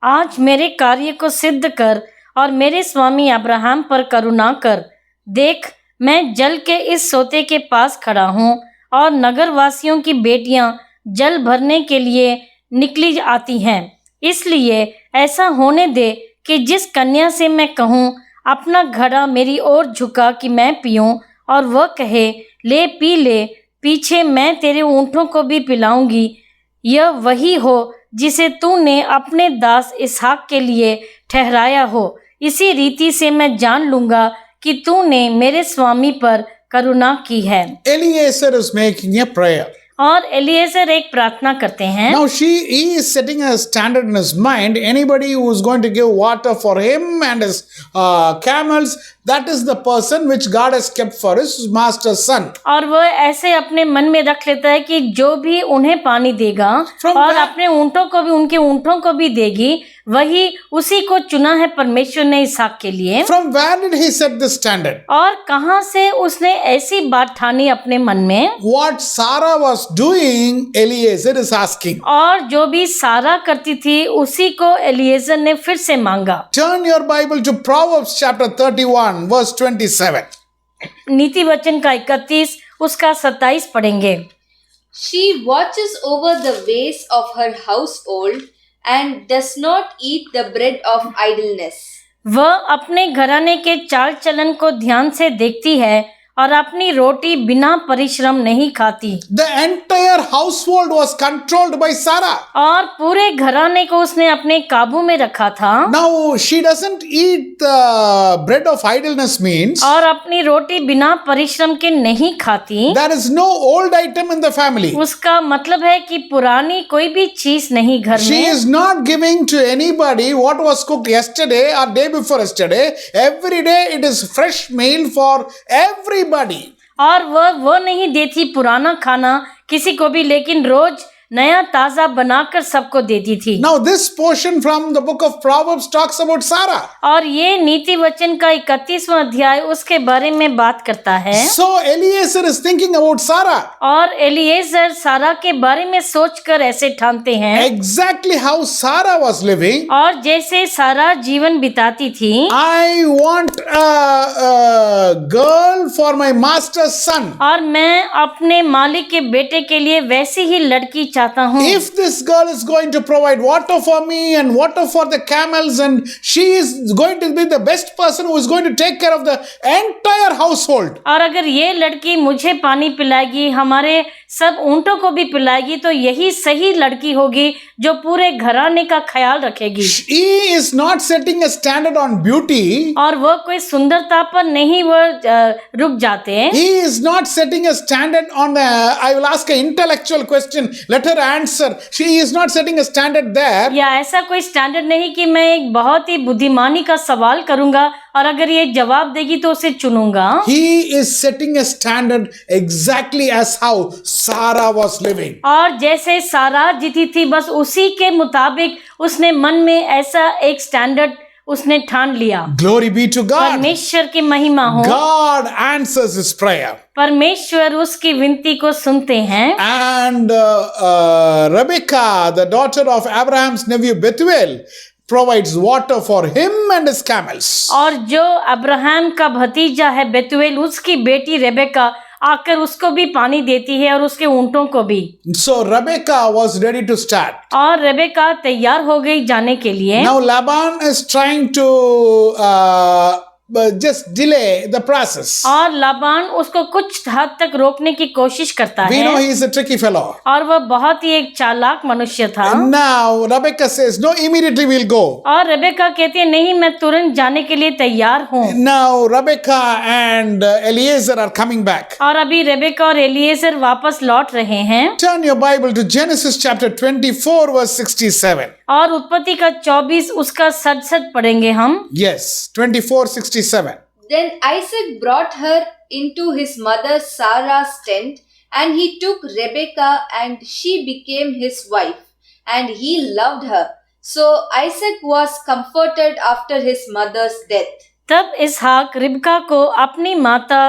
आज मेरे कार्य को सिद्ध कर और मेरे स्वामी अब्राहम पर करुणा कर। देख, मैं जल के इस सोते के पास खड़ा हूँ और नगरवासियों की बेटियां जल भरने के लिए निकली आती हैं। इसलिए ऐसा होने दे कि जिस कन्या से मैं कहूँ अपना घड़ा मेरी ओर झुका कि मैं पीऊँ, और वह कहे ले पी ले, पीछे मैं तेरे ऊँटों को भी पिलाऊंगी, यह वही हो जिसे तूने अपने दास इसहाक के लिए ठहराया हो। इसी रीति से मैं जान लूंगा कि तूने मेरे स्वामी पर करुणा की है। Eliezer is making a prayer. और एलिएज़र एक प्रार्थना करते हैं। Now he is setting a standard in his mind. Anybody who is going to give water for him and his camels, that is the person which God has kept for his master's son. और वह ऐसे अपने मन में रख लेता है कि जो भी उन्हें पानी देगा और अपने ऊँटों को भी, उनके ऊँटों को भी देगी, वही उसी को चुना है परमेश्वर ने इसहाक के लिए। From where did he set this standard? और कहाँ से उसने ऐसी बात ठानी अपने मन में? What Sarah was doing, Eliezer is asking. और जो भी सारा करती थी उसी को एलिएज़र ने फिर से मांगा। Turn your Bible to Proverbs chapter 31 verse 27. नीति वचन का 31 उसका 27 पढ़ेंगे। She watches over the ways of her household and does not eat the bread of idleness. वह अपने घराने के चाल चलन को ध्यान से देखती है और अपनी रोटी बिना परिश्रम नहीं खाती। The entire household was controlled by Sarah. और पूरे घराने को उसने अपने काबू में रखा था। Now she doesn't eat the bread of idleness means और अपनी रोटी बिना परिश्रम के नहीं खाती। there is no old item in the family. उसका मतलब है कि पुरानी कोई भी चीज नहीं घर She में। is not giving to anybody what was cooked yesterday or day before yesterday. Every day it is fresh meal for everybody. और वह नहीं देती पुराना खाना किसी को भी, लेकिन रोज नया ताजा बनाकर सबको देती थी। Now this portion from the book of Proverbs talks about Sarah. और ये नीति वचन का 31वां अध्याय उसके बारे में बात करता है। So Eliezer is thinking about Sarah. और एलिएज़र सारा के बारे में सोचकर ऐसे ठानते हैं। Exactly how Sarah was living. और जैसे सारा जीवन बिताती थी। I want a girl for my master's son. और मैं अपने मालिक के बेटे के लिए वैसी ही लड़की चाहता हूँ। If this girl is going to provide water for me and water for the camels, and she is going to be the best person who is going to take care of the entire household. और अगर ये लड़की मुझे पानी पिलाएगी, हमारे सब ऊँटों को भी पिलाएगी, तो यही सही लड़की होगी जो पूरे घराने का ख्याल रखेगी। He is not setting a standard on beauty. और वह कोई सुंदरता पर नहीं वह रुक जाते। He is not setting a standard on the, I will ask an intellectual question, let her answer. She is not setting a standard there. या ऐसा कोई स्टैंडर्ड नहीं कि मैं एक बहुत ही बुद्धिमानी का सवाल करूंगा और अगर ये जवाब देगी तो उसे चुनूंगा। He is setting a standard exactly as how Sarah was living. और जैसे सारा जीती थी बस उसी के मुताबिक उसने मन में ऐसा एक स्टैंडर्ड उसने ठान लिया। Glory be to God. परमेश्वर की महिमा हो। God answers his prayer. परमेश्वर उसकी विनती को सुनते हैं। And Rebecca, the daughter of Abraham's nephew Bethuel, provides water for him and his camels. और जो अब्राहम का भतीजा है बेतुएल, उसकी बेटी रेबेका आकर उसको भी पानी देती है और उसके ऊँटों को भी। So Rebecca was ready to start. और रेबेका तैयार हो गई जाने के लिए। Now Laban is trying to just delay the process. और लाबान उसको कुछ हद तक रोकने की कोशिश करता We है। know he is a tricky fellow. और वह बहुत ही एक चालाक मनुष्य था। Now Rebecca says, no, immediately we'll go. और रेबेका कहती है नहीं, मैं तुरंत जाने के लिए तैयार हूँ। Now Rebecca and Eliezer are coming back. और अभी रेबेका और एलिएज़र वापस लौट रहे हैं। Turn your Bible to Genesis chapter 24 verse 67. और उत्पत्ति का 24 उसका 67 पढ़ेंगे हम। Yes, 24:67. Then Isaac brought her into his mother Sarah's tent, and he took Rebekah, and she became his wife, and he loved her. So Isaac was comforted after his mother's death. तब इसहाक रिबका को अपनी माता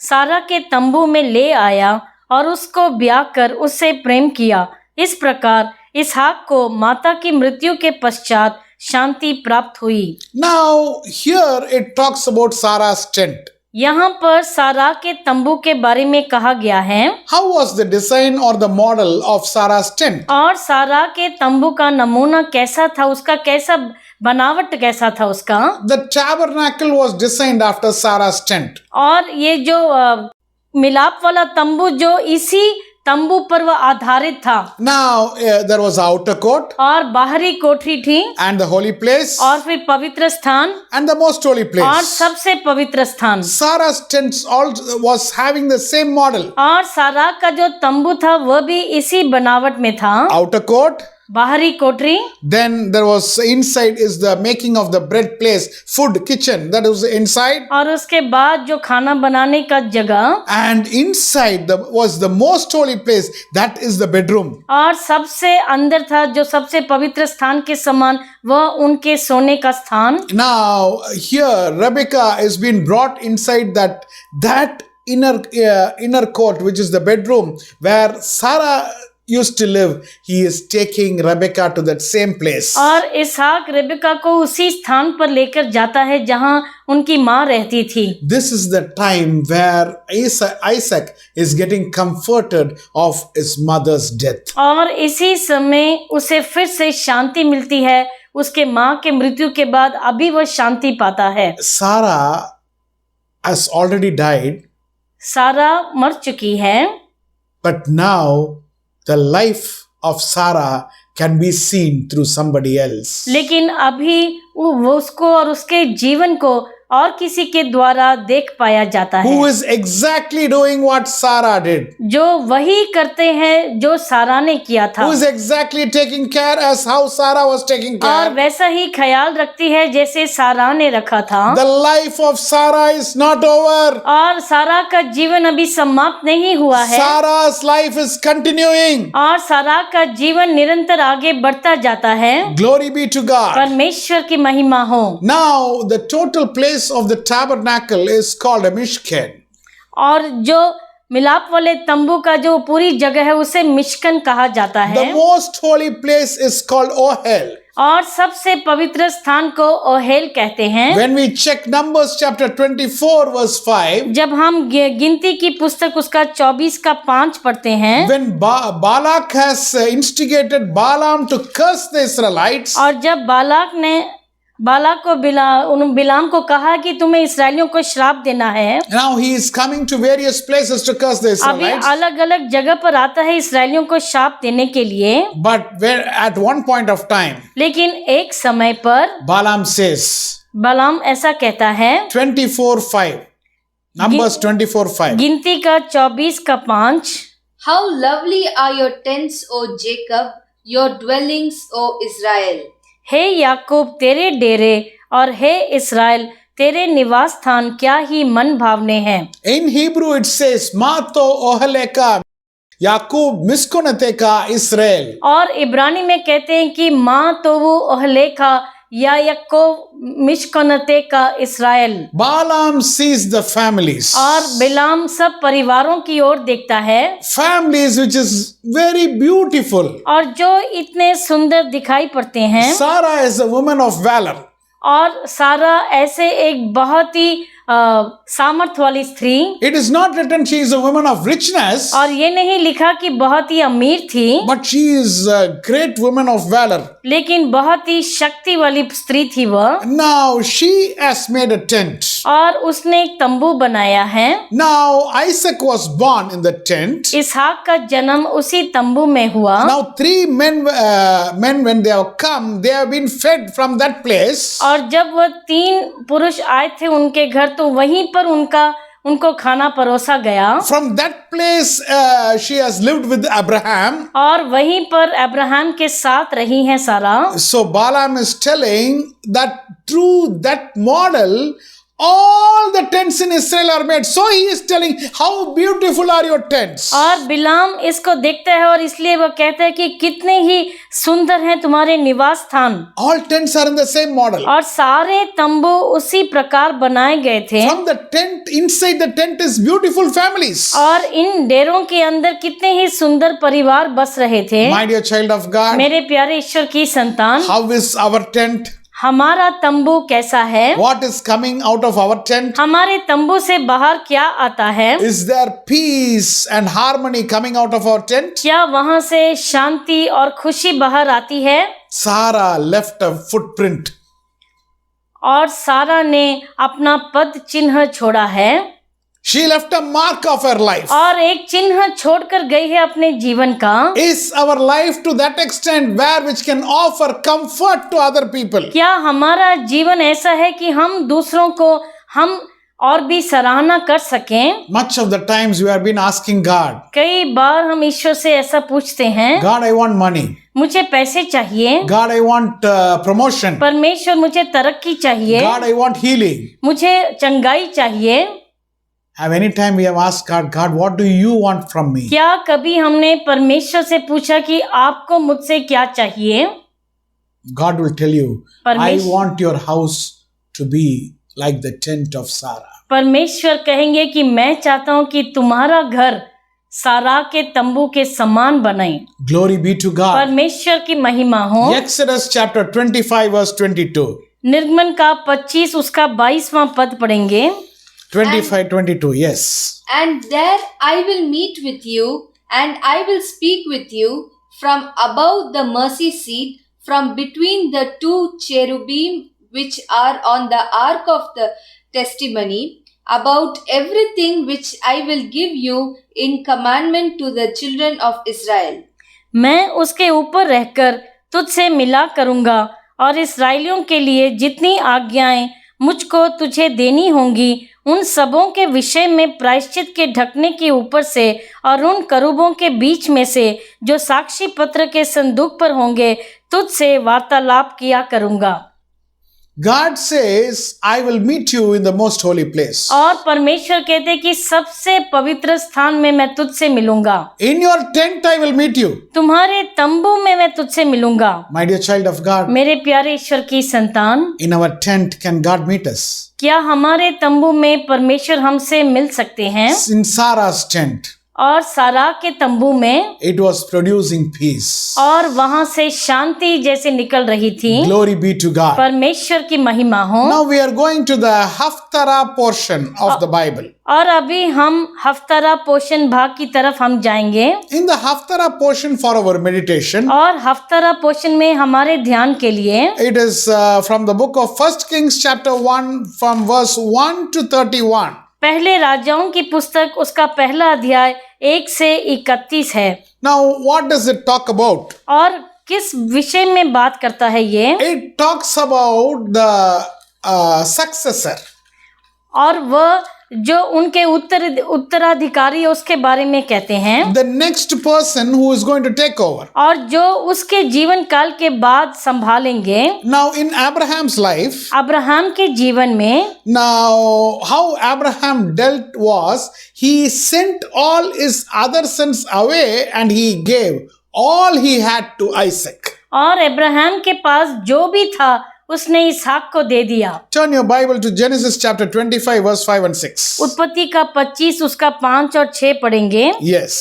सारा के तंबू में ले आया और उसको ब्याह कर उससे प्रेम किया। इस प्रकार इसहाक को माता की मृत्यु के पश्चात शांति प्राप्त हुई। Now here it talks about Sarah's tent. यहाँ पर सारा के तंबू के बारे में कहा गया है। How was the design or the model of Sarah's tent? और सारा के तंबू का नमूना कैसा था, उसका कैसा बनावट कैसा था उसका। The tabernacle was designed after Sarah's tent. और ये जो मिलाप वाला तंबू जो इसी तंबू पर वह आधारित था। Now there was outer court और बाहरी कोठरी थी and the holy place और फिर पवित्र स्थान and the most holy और place. सबसे पवित्र स्थान। Sarah's tent also was having the same model. और सारा का जो तंबू था वह भी इसी बनावट में था। Outer court, बाहरी कोठरी, then there was inside is the making of the bread place, food kitchen, that was inside. और उसके बाद जो खाना बनाने का जगह, And inside was the most holy place, that is the bedroom. और सबसे अंदर था जो सबसे पवित्र स्थान के समान, वह उनके सोने का स्थान। Now here Rebecca is being brought inside that inner court, which is the bedroom where Sarah used to live. He is taking Rebecca to that same place. और इसहाक रेबेका को उसी स्थान पर लेकर जाता है जहां उनकी माँ रहती थी। This is the time where Isaac is getting comforted of his mother's death. और इसी समय उसे फिर से शांति मिलती है, उसके माँ के मृत्यु के बाद अभी वह शांति पाता है। Sarah has already died, सारा मर चुकी है, but now the life of Sarah can be seen through somebody else. लेकिन अभी वो उसको और उसके जीवन को और किसी के द्वारा देख पाया जाता है, Who is exactly doing what Sarah did? जो वही करते हैं जो सारा ने किया था, Who is exactly taking care as how Sarah was taking और care? वैसा ही ख्याल रखती है जैसे सारा ने रखा था। The life of Sarah is not over. और सारा का जीवन अभी समाप्त नहीं हुआ है, Sarah's life is continuing. और सारा का जीवन निरंतर आगे बढ़ता जाता है। Glory be to God. परमेश्वर की महिमा हो। Now the total place of the tabernacle is called a Mishkan. और जो मिलाप वाले तंबू का जो पूरी जगह है उसे मिशकन कहा जाता The है, most holy place is called Ohel. और सबसे पवित्र स्थान को ओहेल कहते हैं। When we check Numbers chapter 24 verse 5, जब हम गिनती की पुस्तक उसका 24 का 5 पढ़ते हैं, when Balak has instigated Balaam to curse the Israelites, और जब बालाक को बिलाम को कहा कि तुम्हें इसराइलियों को श्राप देना है, now he is coming to various places to curse the अभी Israelites. अलग अलग जगह पर आता है इसराइलियों को श्राप देने के लिए। But at one point of time, लेकिन एक समय पर Balaam says, बालाम ऐसा कहता है, 24:5, Numbers 24:5. गिनती का 24 का 5, How lovely are your tents, O Jacob, your dwellings, O Israel. हे याकूब तेरे डेरे और हे इस्राएल तेरे निवास स्थान क्या ही मन भावने हैं। In Hebrew it says, Mato Oheleka, Yakub Miskonateka Israel. और इब्रानी में कहते हैं कि माँ तो वो ओहलेखा या याकूब मिशकनते का इस्राएल। Balaam sees the families. और बिलाम सब परिवारों की ओर देखता है, Families which is very beautiful. और जो इतने सुंदर दिखाई पड़ते हैं। Sarah is a woman of valor. और सारा ऐसे एक बहुत ही सामर्थ वाली स्त्री। It is not written she is a woman of richness, और ये नहीं लिखा कि बहुत ही अमीर थी, but she is a great woman of valor. लेकिन बहुत ही शक्ति वाली स्त्री थी वह। Now she has made a tent. और उसने एक तंबू बनाया है। Now Isaac was born in the tent. इसहाक का जन्म उसी तंबू में हुआ। Now 3 men when they have come, they have been fed from that place. और जब वह 3 पुरुष आए थे उनके घर, तो वहीं पर उनको खाना परोसा गया। From that place she has lived with Abraham. और वहीं पर अब्राहम के साथ रही हैं सारा। So Balaam is telling that through that model all the tents in Israel are made. So he is telling how beautiful are your tents. और बिलाम इसको देखता है और इसलिए वह कहता है कि कितने ही सुंदर हैं तुम्हारे निवास स्थान। All tents are in the same model. और सारे तंबू उसी प्रकार बनाए गए थे। From the tent, inside the tent is beautiful families. और इन डेरों के अंदर कितने ही सुंदर परिवार बस रहे थे। My dear child of God, मेरे प्यारे ईश्वर की संतान, how is our tent? हमारा तंबू कैसा है? What is coming out of our tent? हमारे तंबू से बाहर क्या आता है? Is there peace and harmony coming out of our tent? क्या वहां से शांति और खुशी बाहर आती है? Sarah left a footprint. और सारा ने अपना पद चिन्ह छोड़ा है She left a mark of her life. और एक चिन्ह छोड़कर गई है अपने जीवन का। Is our life to that extent where which can offer comfort to other people? क्या हमारा जीवन ऐसा है कि हम दूसरों को हम और भी सराहना कर सकें? Much of the times we have been asking God, कई बार हम ईश्वर से ऐसा पूछते हैं, God, I want money. मुझे पैसे चाहिए, God, I want promotion. परमेश्वर मुझे तरक्की चाहिए, God, I want healing. मुझे चंगाई चाहिए। Have any time we have asked God, God, what do you want from me? क्या कभी हमने परमेश्वर से पूछा कि आपको मुझसे क्या चाहिए? God will tell you, I परमेश्वर- want your house to be like the tent of Sarah. परमेश्वर कहेंगे कि मैं चाहता हूं कि तुम्हारा घर सारा के तंबू के समान बने। Glory be to God. परमेश्वर की महिमा हो। Exodus chapter 25 verse 22. निर्गमन का 25 उसका 22वां पद पढ़ेंगे। 25-22, yes. And there I will meet with you, and I will speak with you from above the mercy seat, from between the two cherubim which are on the ark of the testimony, about everything which I will give you in commandment to the children of Israel. मैं उसके ऊपर रहकर तुझसे मिला करूंगा और इस्राएलियों के लिए जितनी आज्ञाएं मुझको तुझे देनी होंगी उन सबों के विषय में प्रायश्चित के ढकने के ऊपर से और उन करूबों के बीच में से जो साक्षी पत्र के संदूक पर होंगे तुझसे वार्तालाप किया करूंगा। God says, I will meet you in the most holy place. और परमेश्वर कहते कि सबसे पवित्र स्थान में मैं तुझसे मिलूंगा। In your tent I will meet you. तुम्हारे तंबू में मैं तुझसे मिलूंगा। My dear child of God, मेरे प्यारे ईश्वर की संतान, in our tent can God meet us? क्या हमारे तंबू में परमेश्वर हमसे मिल सकते हैं? In Sarah's tent, और सारा के तंबू में it was producing peace. और वहां से शांति जैसे निकल रही थी। Glory be to God. परमेश्वर की महिमा हो। Now we are going to the Haftarah portion of the Bible. और अभी हम हफ्तारा पोषण भाग की तरफ हम जाएंगे। In the Haftarah portion for our meditation, और हफ्तारा पोषण में हमारे ध्यान के लिए it is from the book of 1 Kings chapter 1 from verse 1 to 31. पहले राजाओं की पुस्तक उसका पहला अध्याय 1 से 31 है। Now what does it talk about? और किस विषय में बात करता है ये? It talks about the successor. और वह जो उनके उत्तराधिकारी उसके बारे में कहते हैं। The next person who is going to take over. और जो उसके जीवन काल के बाद संभालेंगे। Now in Abraham's life, Abraham के जीवन में now how Abraham dealt was he sent all his other sons away and he gave all he had to Isaac. और अब्राहम के पास जो भी था उसने इसहाक को दे दिया। Turn your Bible to Genesis chapter 25 verse 5 and 6. उत्पत्ति का 25 उसका 5 और 6 पढ़ेंगे। Yes.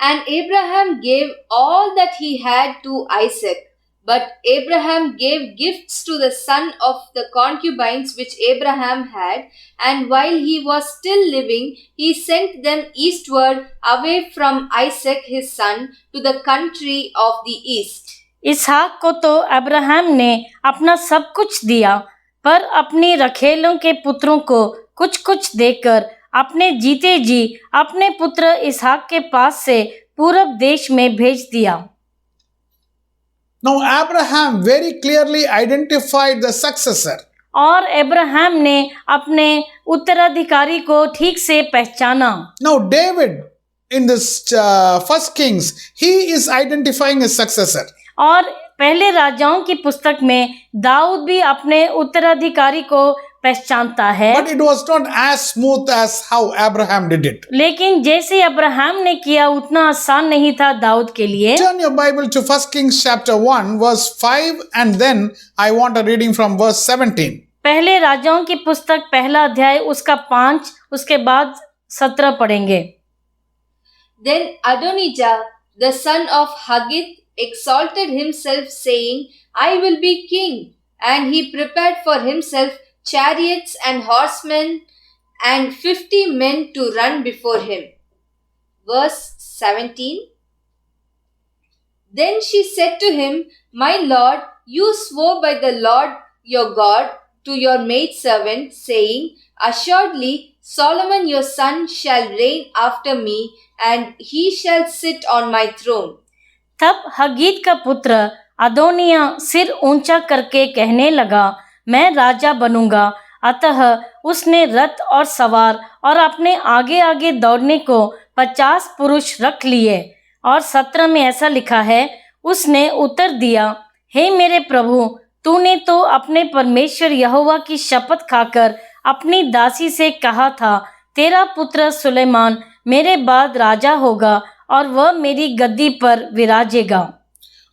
And Abraham gave all that he had to Isaac. But Abraham gave gifts to the son of the concubines which Abraham had, and while he was still living, he sent them eastward away from Isaac his son to the country of the east. इसहाक को तो Abraham ने अपना सब कुछ दिया, पर अपनी रखेलों के पुत्रों को कुछ कुछ देकर अपने जीते जी अपने पुत्र इसहाक के पास से पूरब देश में भेज दिया। Now Abraham very clearly identified the successor. और अब्राहम ने अपने उत्तराधिकारी को ठीक से पहचाना। Now David in this first Kings, he is identifying his successor. और पहले राजाओं की पुस्तक में दाऊद भी अपने उत्तराधिकारी को पहचानता है। But it was not as smooth as how Abraham did it. लेकिन जैसे अब्राहम ने किया उतना आसान नहीं था दाऊद के लिए। Turn your Bible to 1 Kings chapter 1 verse 5 and then I want a reading from verse 17. पहले राजाओं की पुस्तक पहला अध्याय उसका 5 उसके बाद 17 पढ़ेंगे। Then Adonijah, the son of Haggith, exalted himself, saying, I will be king. and he prepared for himself chariots and horsemen and 50 men to run before him. Verse 17. Then she said to him, My lord, you swore by the Lord your God to your maidservant, saying, Assuredly, Solomon your son shall reign after me, and he shall sit on my throne. तब हगीत का पुत्र Adonijah सिर ऊंचा करके कहने लगा, मैं राजा बनूंगा। अतः उसने रथ और सवार और अपने आगे आगे दौड़ने को 50 पुरुष रख लिए। और 17 में ऐसा लिखा है, उसने उत्तर दिया, हे मेरे प्रभु, तूने तो अपने परमेश्वर यहोवा की शपथ खाकर अपनी दासी से कहा था, तेरा पुत्र सुलेमान मेरे बाद राजा होगा और वह मेरी गद्दी पर विराजेगा।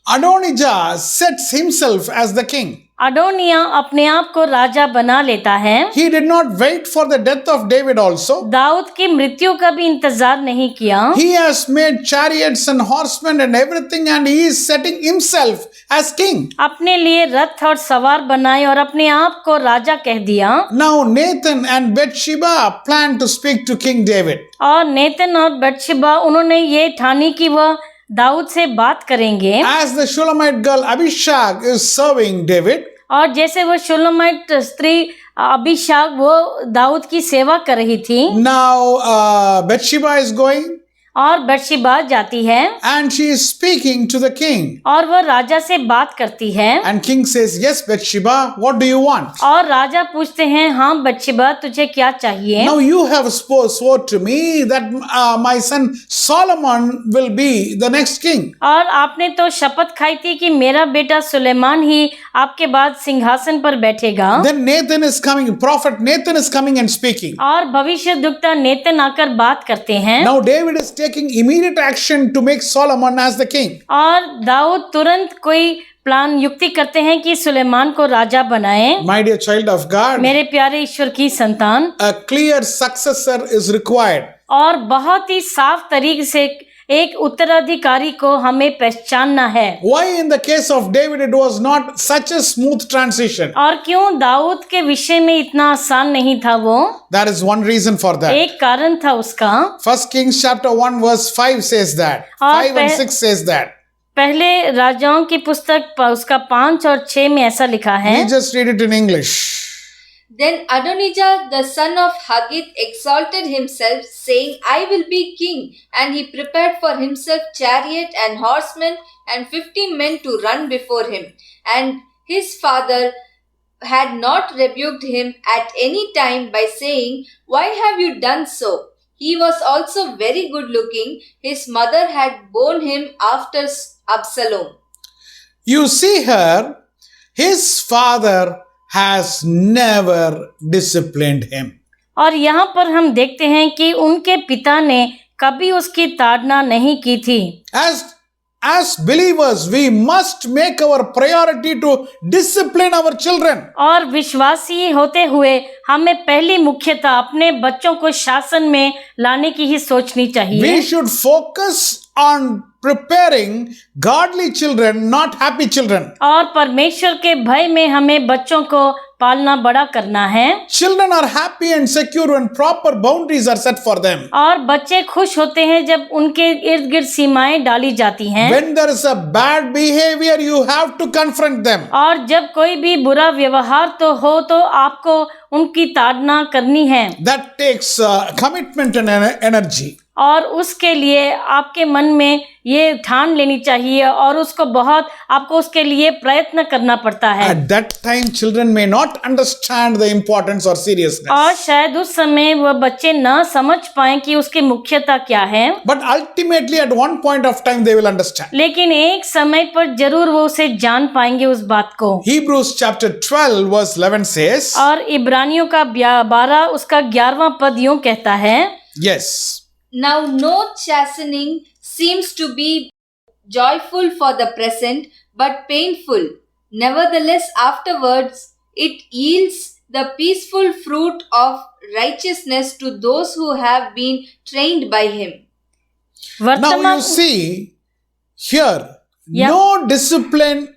Adonijah sets himself as the king. अडोनिया अपने आप को राजा बना लेता है। He did not wait for the death of David also. Dawood की मृत्यु का भी इंतजार नहीं किया। He has made chariots and horsemen and everything, and he is setting himself as king. अपने लिए रथ और सवार बनाए और अपने आप को राजा कह दिया। Now Nathan and Bathsheba plan to speak to King David. और नेतन और बतशेबा उन्होंने ये ठानी कि वह दाऊद से बात करेंगे। As the Shulamite girl Abishag is serving David, और जैसे वो शुलमाइट स्त्री अभिषाग वो दाऊद की सेवा कर रही थी, now Bathsheba is going और बतशेबा जाती है and she is speaking to the king. और वह राजा से बात करती है। And king says, yes, Bathsheba, what do you want? और राजा पूछते हैं, हाँ बतशेबा, तुझे क्या चाहिए? Now you have swore to me that my son Solomon will be the next king. और आपने तो शपथ खाई थी कि मेरा बेटा सुलेमान ही आपके बाद सिंहासन पर बैठेगा। Then Nathan is coming, prophet Nathan is coming and speaking. और भविष्यद्वक्ता नेतन आकर बात करते हैं। Now David is taking immediate action to make Solomon as the king. और दाऊद तुरंत कोई प्लान युक्ति करते हैं कि सुलेमान को राजा बनाएं। My dear child of God, मेरे प्यारे ईश्वर की संतान, a clear successor is required. और बहुत ही साफ तरीके से एक उत्तराधिकारी को हमें पहचानना है। Why in the case of David it was not such a smooth transition? और क्यों दाऊद के विषय में इतना आसान नहीं था वो? There is one reason for that. एक कारण था उसका। First Kings chapter 1 verse 5 says that. 5 and 6 says that. पहले राजाओं की पुस्तक उसका 5 और 6 में ऐसा लिखा है। We just read it in English. Then Adonijah the son of Haggith exalted himself, saying, I will be king. And he prepared for himself chariot and horsemen and 50 men to run before him. And his father had not rebuked him at any time by saying, Why have you done so? He was also very good looking. His mother had borne him after Absalom. You see here, his father has never disciplined him. और यहाँ पर हम देखते हैं कि उनके पिता ने कभी उसकी ताड़ना नहीं की थी। As believers, we must make our priority to discipline our children. और विश्वासी होते हुए हमें पहली मुख्यता अपने बच्चों को शासन में लाने की ही सोचनी चाहिए। We should focus on preparing godly children, not happy children. और परमेश्वर के भय में हमें बच्चों को पालना बड़ा करना है। Children are happy and secure when proper boundaries are set for them. और बच्चे खुश होते हैं जब उनके इर्द गिर्द सीमाएं डाली जाती हैं। When there is a bad behavior, you have to confront them. और जब कोई भी बुरा व्यवहार तो हो तो आपको उनकी ताड़ना करनी है। That takes commitment and energy. और उसके लिए आपके मन में ये ठान लेनी चाहिए और उसको बहुत आपको उसके लिए प्रयत्न करना पड़ता है। At that time, children may not understand the importance or seriousness. और शायद उस समय वह बच्चे न समझ पाएं कि उसकी मुख्यता क्या है। But ultimately, at one point of time, they will understand. लेकिन एक समय पर जरूर वो उसे जान पाएंगे उस बात को। Hebrews chapter 12 verse 11 says. और इब्रानियों का 12 उसका 11वां पद यूं कहता है। Yes. Now no chastening seems to be joyful for the present, but painful. Nevertheless, afterwards it yields the peaceful fruit of righteousness to those who have been trained by him. Now you see here, Yeah. no discipline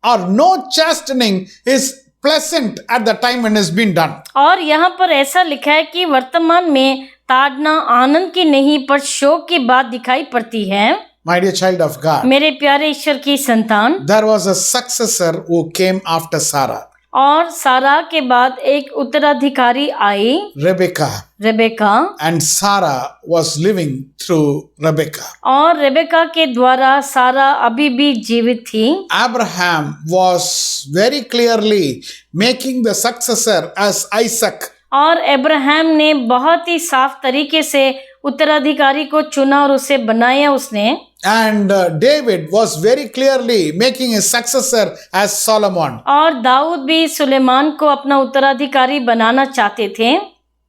or no chastening is pleasant at the time when it's been done. और यहाँ पर ऐसा लिखा है कि वर्तमान में ताड़ना आनंद की नहीं पर शोक की बात दिखाई पड़ती है। My dear child of God, मेरे प्यारे ईश्वर की संतान, there was a successor who came after Sarah, और सारा के बाद एक उत्तराधिकारी आई, Rebecca, Rebecca, and Sarah was living through Rebecca. और रेबेका के द्वारा सारा अभी भी जीवित थी। Abraham was very clearly making the successor as Isaac. और अब्राहम ने बहुत ही साफ तरीके से उत्तराधिकारी को चुना और उसे बनाया उसने। And David was very clearly making his successor as Solomon. और दाऊद भी सुलेमान को अपना उत्तराधिकारी बनाना चाहते थे।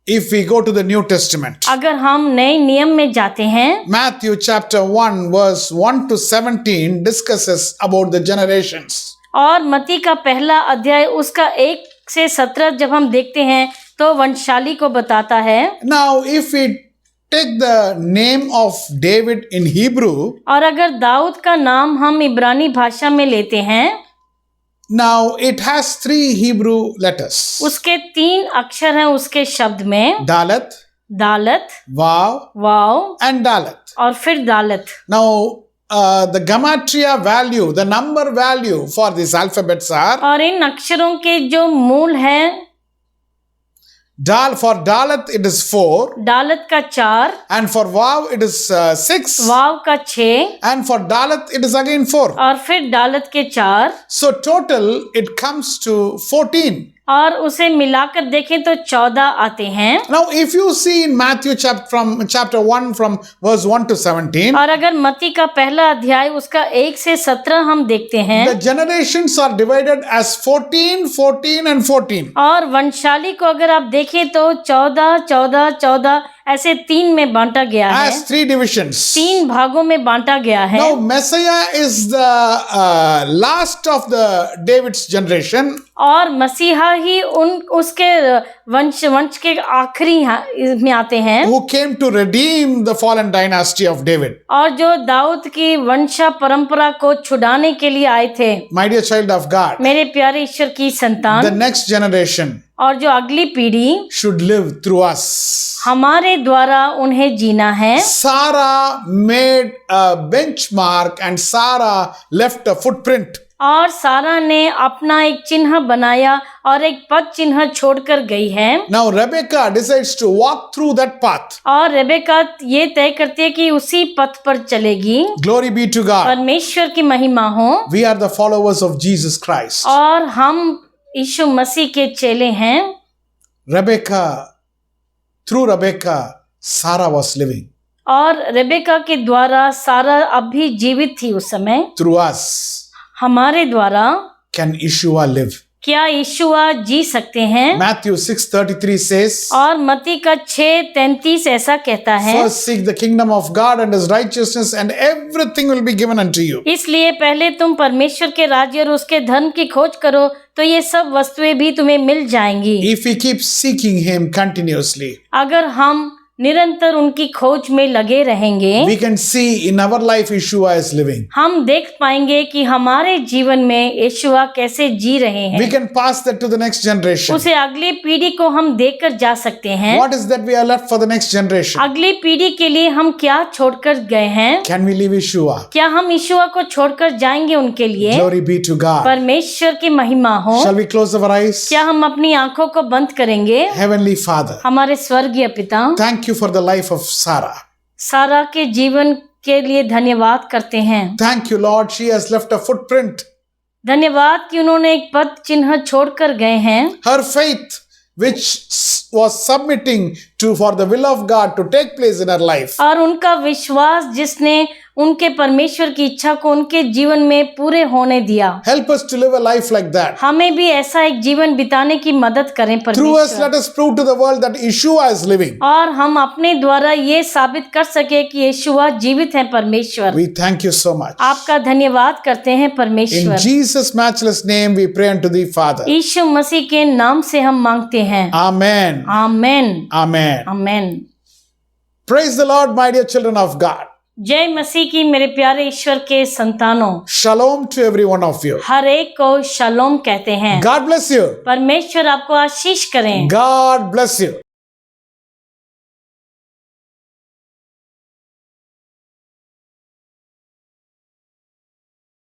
If we go to the New Testament, अगर हम नए नियम में जाते हैं, Matthew chapter 1 verse 1 to 17 discusses about the generations. और मत्ती का पहला अध्याय उसका 1 से 17 जब हम देखते हैं तो वंशाली को बताता है। Now if we take the name of David in Hebrew, और अगर दाऊद का नाम हम इब्रानी भाषा में लेते हैं, now it has 3 Hebrew letters. उसके 3 अक्षर हैं उसके शब्द में, Dalet, दालत, Vav wow and Dalet. और फिर दालत। Now the gematria value, the number value for these alphabets are और इन अक्षरों के जो मूल हैं, for Dalet it is 4, दालत का 4, and for Vav it is 6, वाव का 6 and for Dalet it is again 4. और फिर दालत के 4, So total it comes to 14. और उसे मिलाकर देखें तो 14 आते हैं। Now if you see in Matthew chapter 1 from verse 1 to 17, और अगर मत्ती का पहला अध्याय उसका 1 से 17 हम देखते हैं, the generations are divided as 14, 14 and 14. और वंशाली को अगर आप देखें तो 14, 14, 14 ऐसे 3 में बांटा गया है, As 3 divisions. 3 भागों में बांटा गया है। Now Messiah is the last of the David's generation. और मसीहा ही उसके वंश के आखिरी में आते हैं, Who came to redeem the fallen dynasty of David. और जो दाऊद की वंशा परंपरा को छुड़ाने के लिए आए थे। My dear child of God, मेरे प्यारे ईश्वर की the संतान, next generation और जो अगली पीढ़ी should live through us. हमारे द्वारा उन्हें जीना है। Sarah made a benchmark and Sarah left a footprint. और सारा ने अपना एक चिन्ह बनाया और एक पद चिन्ह छोड़कर गई है। Now Rebecca decides to walk through that path. और रेबेका ये तय करती है कि उसी पथ पर चलेगी। Glory be to God. परमेश्वर की महिमा हो। We are the followers of Jesus Christ. और हम यीशु मसीह के चेले हैं। Through Rebecca, Sarah was living. और रेबेका के द्वारा सारा अब भी जीवित थी उस समय। Through us, हमारे द्वारा can Yeshua live? क्या यीशुआ जी सकते हैं? Matthew 6:33 says, और मत्ती का 6:33 ऐसा कहता है, First seek the kingdom of God and his righteousness and everything will be given unto you. इसलिए पहले तुम परमेश्वर के राज्य और उसके धर्म की खोज करो तो ये सब वस्तुएं भी तुम्हें मिल जाएंगी। If we keep seeking him continuously, अगर हम निरंतर उनकी खोज में लगे रहेंगे, we can see in our life Yeshua is living. हम देख पाएंगे कि हमारे जीवन में यीशुआ कैसे जी रहे We हैं। can pass that to the next generation. उसे अगली पीढ़ी को हम देकर जा सकते हैं। What is that we are left for the next generation? अगली पीढ़ी के लिए हम क्या छोड़कर गए हैं? Can we leave Yeshua? क्या हम यीशुआ को छोड़कर जाएंगे उनके लिए? Glory be to God. परमेश्वर की महिमा हो। Shall we close our eyes? क्या हम अपनी आंखों को बंद करेंगे? Heavenly Father, हमारे स्वर्गीय पिता, thank you for the life of Sarah. सारा के जीवन के लिए धन्यवाद करते हैं। Thank you, Lord. She has left a footprint. धन्यवाद कि उन्होंने एक पद चिन्ह छोड़कर गए हैं। Her faith, which was submitting for the will of God to take place in her life. और उनका विश्वास जिसने उनके परमेश्वर की इच्छा को उनके जीवन में पूरे होने दिया। Help us to live a life like that. हमें भी ऐसा एक जीवन बिताने की मदद करें Through us, परमेश्वर। let us prove to the world that Yeshua is living. और हम अपने द्वारा ये साबित कर सके कि यीशुआ जीवित है परमेश्वर। We thank you so much. आपका धन्यवाद करते हैं In परमेश्वर। Jesus' matchless name, we pray unto thee, Father. यीशु मसीह के नाम से हम मांगते हैं। Amen. Amen, Amen. Amen. Praise the Lord, my dear children of God. जय मसीह की मेरे प्यारे ईश्वर के संतानों, Shalom to every one of you. हर एक को शलोम कहते हैं। God bless you. परमेश्वर आपको आशीष करें। God bless you.